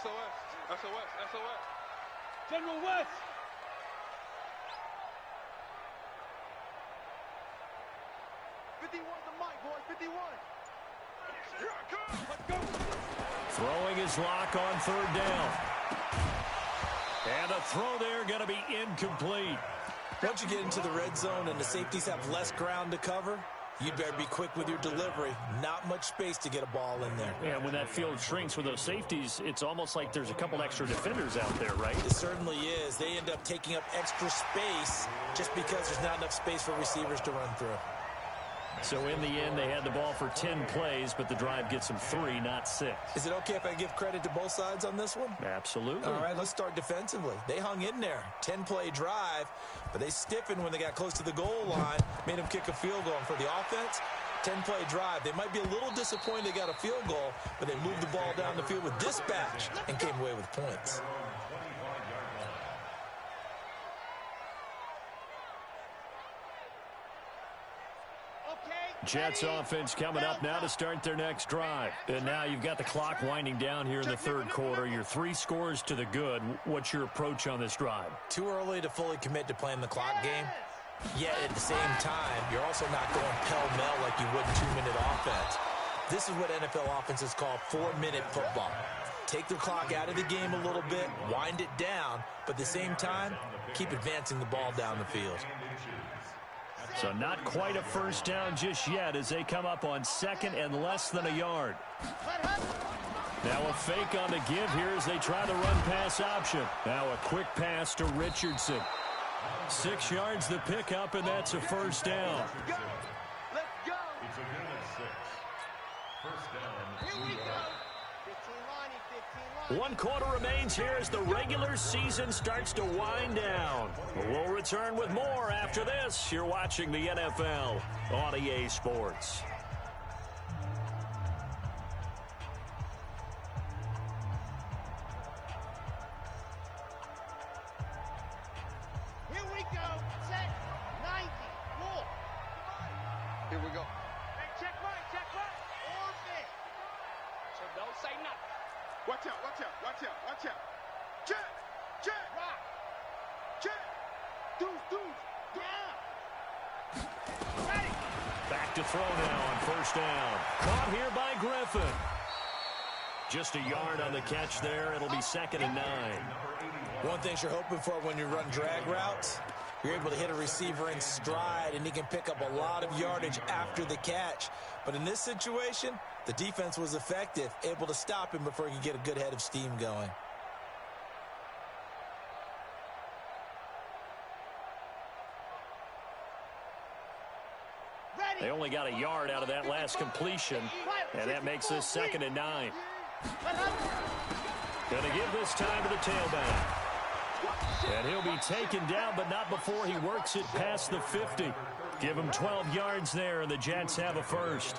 SOS. General West. 51 the mic, boy. 51. Here I come. Let's go. Throwing his lock on third down. And a throw there going to be incomplete. Once you get into the red zone and the safeties have less ground to cover, you'd better be quick with your delivery. Not much space to get a ball in there. Yeah, when that field shrinks with those safeties, it's almost like there's a couple extra defenders out there, right? It certainly is. They end up taking up extra space just because there's not enough space for receivers to run through. So in the end, they had the ball for 10 plays, but the drive gets them 3, not 6. Is it okay if I give credit to both sides on this one? Absolutely. All right, let's start defensively. They hung in there. 10-play drive, but they stiffened when they got close to the goal line, made them kick a field goal. And for the offense, 10-play drive. They might be a little disappointed they got a field goal, but they moved the ball down the field with dispatch and came away with points. Jets offense coming up now to start their next drive. And now you've got the clock winding down here in the third quarter. You're 3 scores to the good. What's your approach on this drive? Too early to fully commit to playing the clock game. Yet at the same time, you're also not going pell-mell like you would in 2-minute offense. This is what NFL offenses call 4-minute football. Take the clock out of the game a little bit, wind it down, but at the same time, keep advancing the ball down the field. So not quite a first down just yet as they come up on 2nd and less than a yard. Now a fake on the give here as they try the run-pass option. Now a quick pass to Richardson. 6 yards the pickup, and that's a first down. Let's go. It's a good at 6. First down. Here we go. 15 line. 1 quarter remains here as the regular season starts to wind down. We'll return with more after this. You're watching the NFL on EA Sports. Here we go. Set. 90. Walk. Here we go. Hey, check right. Orbit. So don't say nothing. Watch out. Check. Rock. Check. Deuce. Yeah. Ready. Back to throw now on first down. Caught here by Griffin. Just a yard on the catch there. It'll be 2nd and 9. One thing you're hoping for when you run drag routes, you're able to hit a receiver in stride, and he can pick up a lot of yardage after the catch. But in this situation, the defense was effective, able to stop him before he could get a good head of steam going. They only got a yard out of that last completion, and that makes this 2nd and 9. Going to give this time to the tailback. And he'll be taken down, but not before he works it past the 50. Give him 12 yards there, and the Jets have a first.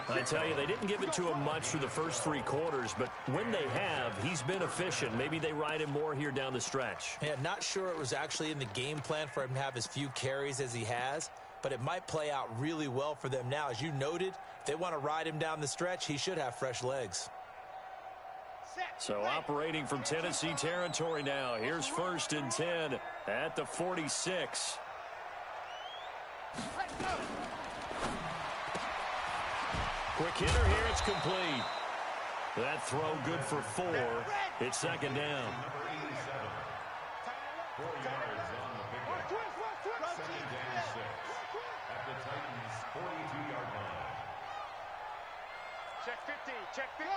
I tell you, they didn't give it to him much for the first 3 quarters, but when they have, he's been efficient. Maybe they ride him more here down the stretch. Yeah, not sure it was actually in the game plan for him to have as few carries as he has, but it might play out really well for them now. As you noted, if they want to ride him down the stretch, he should have fresh legs. So operating from Tennessee territory now. Here's 1st and 10 at the 46. Quick hitter here. It's complete. That throw good for 4. It's 2nd down. 4 yards on the pickup. 2nd and 6 at the Titans' 42-yard line. Check 15. Check 15.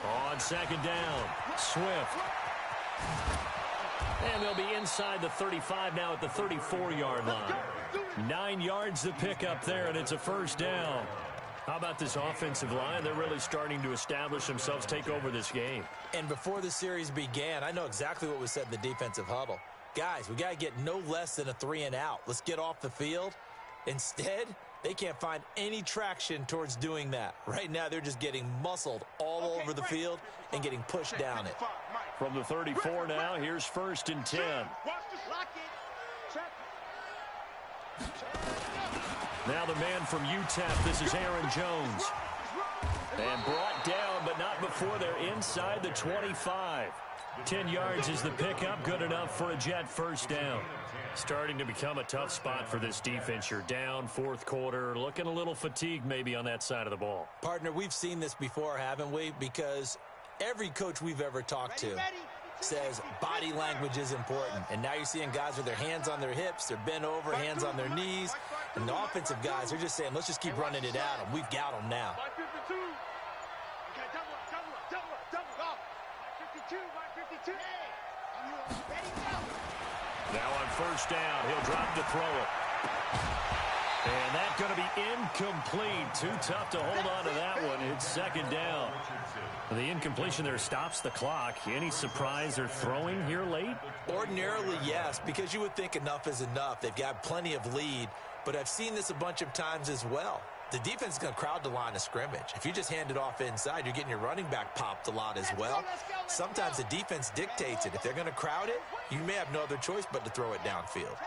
On 2nd down, Swift. And they'll be inside the 35 now at the 34-yard line. 9 yards to pick up there, and it's a first down. How about this offensive line? They're really starting to establish themselves, take over this game. And before the series began, I know exactly what was said in the defensive huddle. Guys, we got to get no less than a 3-and-out. Let's get off the field. Instead, they can't find any traction towards doing that. Right now, they're just getting muscled all over the field and getting pushed down it. From the 34 now, here's 1st and 10. Now the man from UTEP, this is Aaron Jones. And brought down, but not before they're inside the 25. 10 yards is the pickup, good enough for a Jet first down. Starting to become a tough spot for this defense. You're down fourth quarter, looking a little fatigued maybe on that side of the ball. Partner, we've seen this before, haven't we? Because every coach we've ever talked to says body language is important. And now you're seeing guys with their hands on their hips, they're bent over, hands on their knees. And the offensive guys are just saying, let's just keep running it at them. We've got them now. Now on first down, he'll drop to throw it. And that's going to be incomplete. Too tough to hold on to that one. It's second down. The incompletion there stops the clock. Any surprise they're throwing here late? Ordinarily, yes, because you would think enough is enough. They've got plenty of lead, but I've seen this a bunch of times as well. The defense is going to crowd the line of scrimmage. If you just hand it off inside, you're getting your running back popped a lot as well. Sometimes the defense dictates it. If they're going to crowd it, you may have no other choice but to throw it downfield.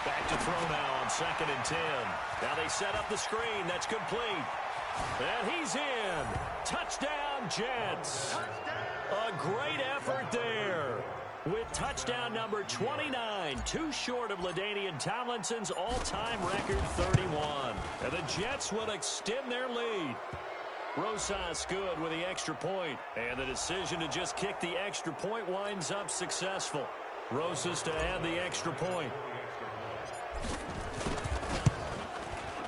Back to throw now on 2nd and 10. Now they set up the screen. That's complete. And he's in. Touchdown, Jets. A great effort there. With touchdown number 29, too short of LaDainian Tomlinson's all-time record 31. And the Jets will extend their lead. Rosas good with the extra point. And the decision to just kick the extra point winds up successful. Rosas to add the extra point.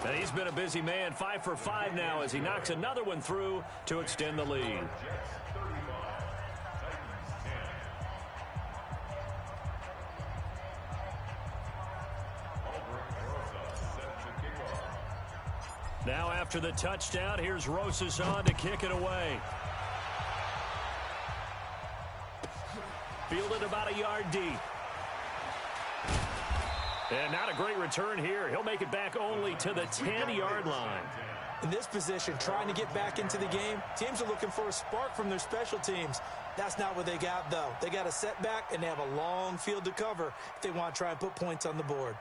And he's been a busy man, 5 for 5 now as he knocks another one through to extend the lead. Now after the touchdown, here's Rosas on to kick it away. Fielded about a yard deep. And not a great return here. He'll make it back only to the 10-yard line. In this position, trying to get back into the game, teams are looking for a spark from their special teams. That's not what they got, though. They got a setback, and they have a long field to cover if they want to try and put points on the board.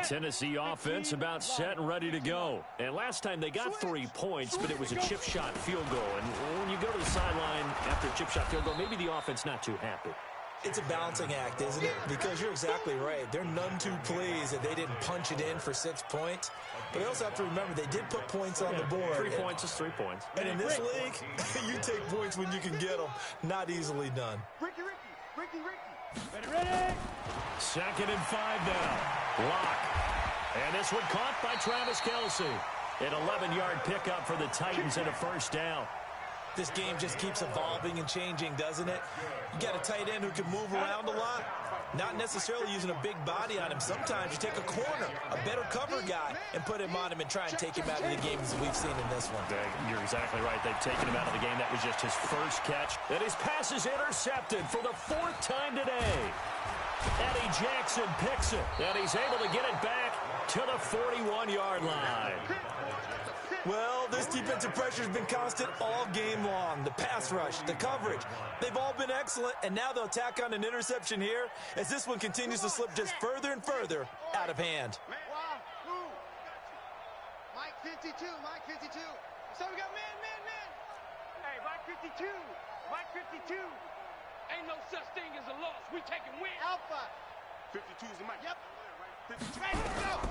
Tennessee offense about set and ready to go. And last time they got 3 points, but it was a chip shot field goal. And when you go to the sideline after a chip shot field goal, maybe the offense not too happy. It's a balancing act, isn't it? Because you're exactly right. They're none too pleased that they didn't punch it in for 6 points. But they also have to remember they did put points on the board. 3 points is 3 points. And in this league, you take points when you can get them. Not easily done. Ricky. Ready? 2nd and 5 now. Lock. And this one caught by Travis Kelce. An 11-yard pickup for the Titans and a first down. This game just keeps evolving and changing, doesn't it? You got a tight end who can move around a lot. Not necessarily using a big body on him. Sometimes you take a corner, a better cover guy, and put him on him and try and take him out of the game as we've seen in this one. You're exactly right. They've taken him out of the game. That was just his first catch. And his pass is intercepted for the 4th time today. Eddie Jackson picks it, and he's able to get it back to the 41-yard line. Well, this defensive pressure has been constant all game long. The pass rush, the coverage, they've all been excellent, and now they'll tack on an interception here as this one continues to slip just further and further out of hand. Mike 52. So we got man. Hey, Mike 52. Ain't no such thing as a loss. We taking win. Alpha. 52 is the mic. Yep. 52. Ready to go.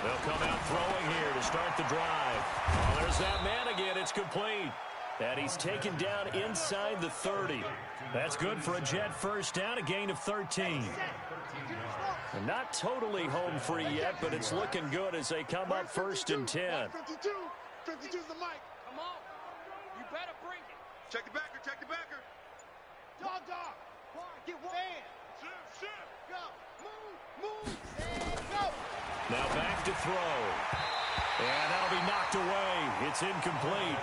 They'll come out throwing here to start the drive. Oh, there's that man again. It's complete. And he's taken down inside the 30. That's good for a Jet first down, a gain of 13. And not totally home free yet, but it's looking good as they come up 1st and 10. 52's the mic. Come on. You better bring it. Check the backer. Dog. Get one. Shift. Go. Move. And go. Now back to throw. And that'll be knocked away. It's incomplete.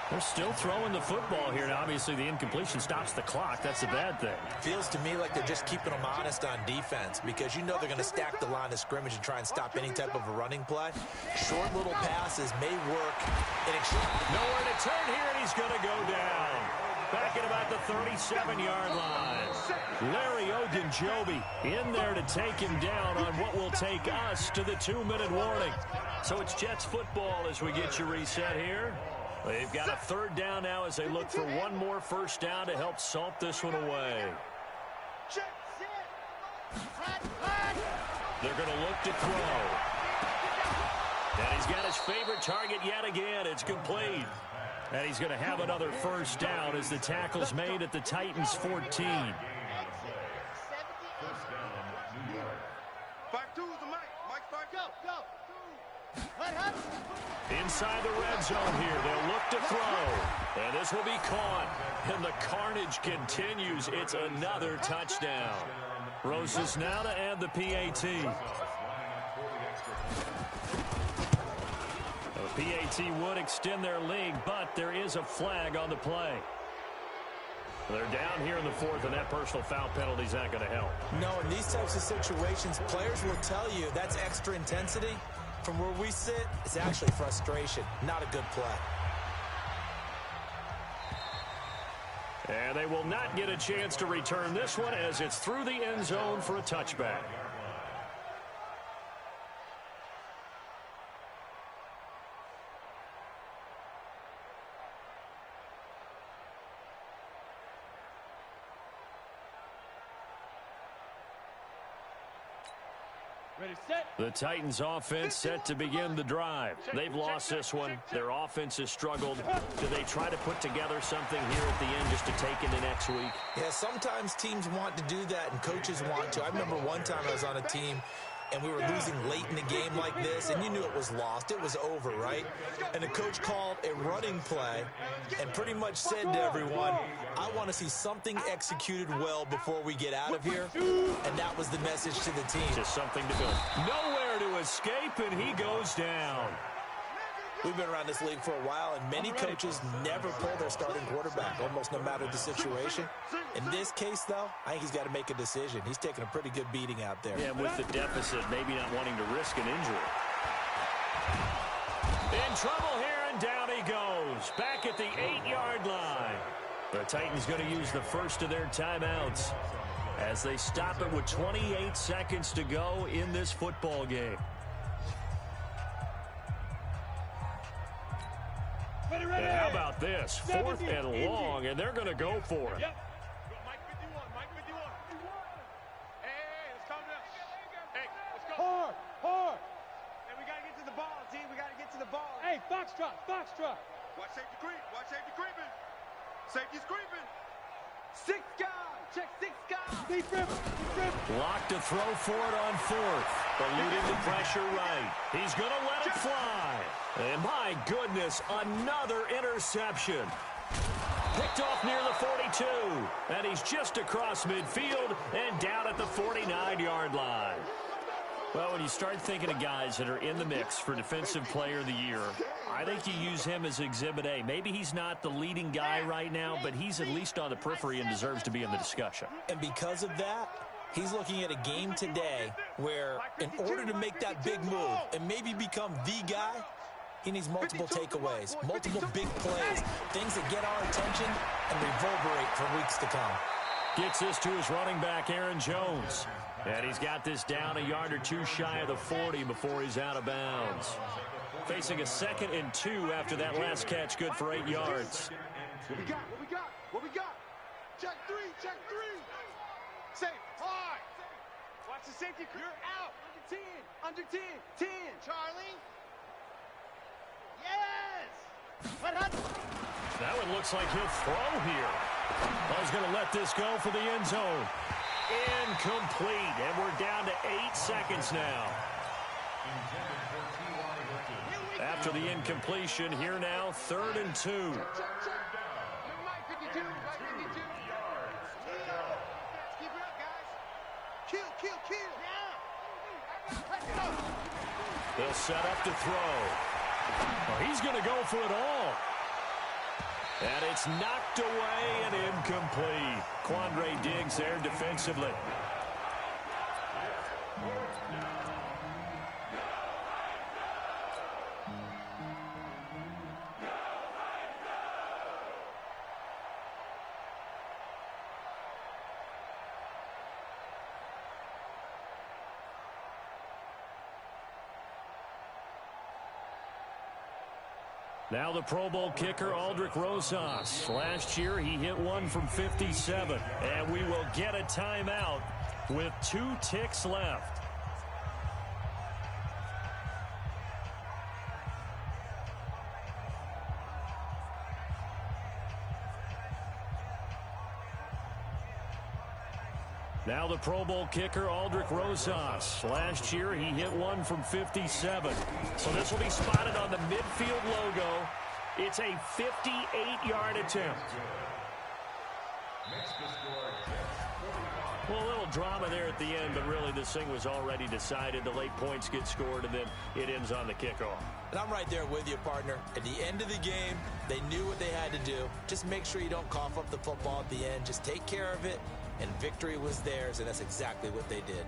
They're still throwing the football here. Now, obviously, the incompletion stops the clock. That's the bad thing. Feels to me like they're just keeping them honest on defense because you know they're going to stack the line of scrimmage and try and stop any type of a running play. Short little passes may work. Nowhere to turn here, and he's going to go down. back at about the 37-yard line. Larry Ogunjobi in there to take him down on what will take us to the 2-minute warning. So it's Jets football as we get you reset here. They've got a third down now as they look for one more first down to help salt this one away. They're going to look to throw. And he's got his favorite target yet again. It's complete. And he's going to have another first down as the tackle's made at the Titans' 14. 5-2 is the mic. Mike's 5. Go. Inside the red zone here. They'll look to throw. And this will be caught. And the carnage continues. It's another touchdown. Roses now to add the PAT. The PAT would extend their lead, but there is a flag on the play. They're down here in the fourth, and that personal foul penalty is not going to help. No, in these types of situations, players will tell you that's extra intensity. From where we sit, it's actually frustration, not a good play. And they will not get a chance to return this one as it's through the end zone for a touchback. Ready, set. The Titans offense set to begin the drive. They've lost this one. Their offense has struggled. Do they try to put together something here at the end just to take into next week? Yeah, sometimes teams want to do that and coaches want to. I remember one time I was on a team and we were losing late in the game like this, and you knew it was lost. It was over, right? And the coach called a running play and pretty much said to everyone, I want to see something executed well before we get out of here. And that was the message to the team. Just something to build. Nowhere to escape, and he goes down. We've been around this league for a while, and many coaches never pull their starting quarterback, almost no matter the situation. In this case, though, I think he's got to make a decision. He's taking a pretty good beating out there. Yeah, with the deficit, maybe not wanting to risk an injury. In trouble here, and down he goes. Back at the 8-yard line. The Titans going to use the first of their timeouts as they stop it with 28 seconds to go in this football game. And how about this? 4th and long, and they're going to go for it. Yep. Mike 51. Hey, let's calm down. Hey, let's go. Hard. Hey, we got to get to the ball, team. We got to get to the ball. Hey, foxtrot. Watch safety creeping. Safety's creeping. 6 guys. Check 6 guys. Deep rip. Locked to throw for it on 4th. Eluding the pressure right. He's going to let it fly. And my goodness, another interception. Picked off near the 42. And he's just across midfield and down at the 49-yard line. Well, when you start thinking of guys that are in the mix for Defensive Player of the Year, I think you use him as Exhibit A. Maybe he's not the leading guy right now, but he's at least on the periphery and deserves to be in the discussion. And because of that, he's looking at a game today where in order to make that big move and maybe become the guy, he needs multiple takeaways, multiple big plays, things that get our attention and reverberate for weeks to come. Gets this to his running back, Aaron Jones. And he's got this down a yard or two shy of the 40 before he's out of bounds. Facing a 2nd and 2 after that last catch, good for 8 yards. What we got? Check 3. Safe. Hard. Watch the safety. You're out. Under 10. Charlie. Yes. That one looks like he'll throw here. He's going to let this go for the end zone. Incomplete, and we're down to 8 seconds now. After the incompletion, here now, 3rd and 2. Mike 52. Keep it up, guys. Kill. They'll set up to throw. Well, he's going to go for it all. And it's knocked away and incomplete. Quandre Diggs there defensively. Now the Pro Bowl kicker, Aldrich Rosas. Last year, he hit one from 57. And we will get a timeout with 2 ticks left. Now the Pro Bowl kicker, Aldrich Rosas. Last year, he hit one from 57. So this will be spotted on the midfield logo. It's a 58-yard attempt. Well, a little drama there at the end, but really this thing was already decided. The late points get scored, and then it ends on the kickoff. And I'm right there with you, partner. At the end of the game, they knew what they had to do. Just make sure you don't cough up the football at the end. Just take care of it. And victory was theirs, and that's exactly what they did.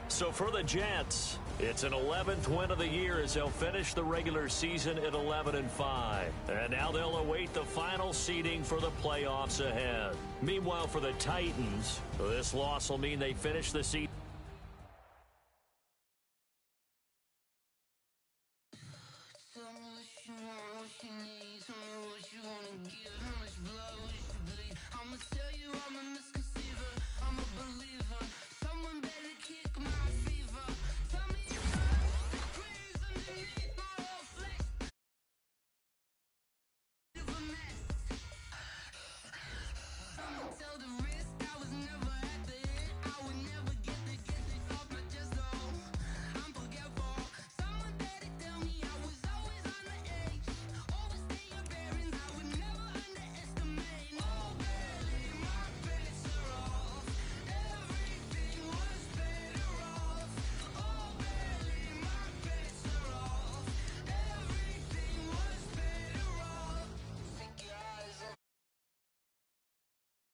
So for the Jets, it's an 11th win of the year as they'll finish the regular season at 11-5. And now they'll await the final seeding for the playoffs ahead. Meanwhile, for the Titans, this loss will mean they finish the season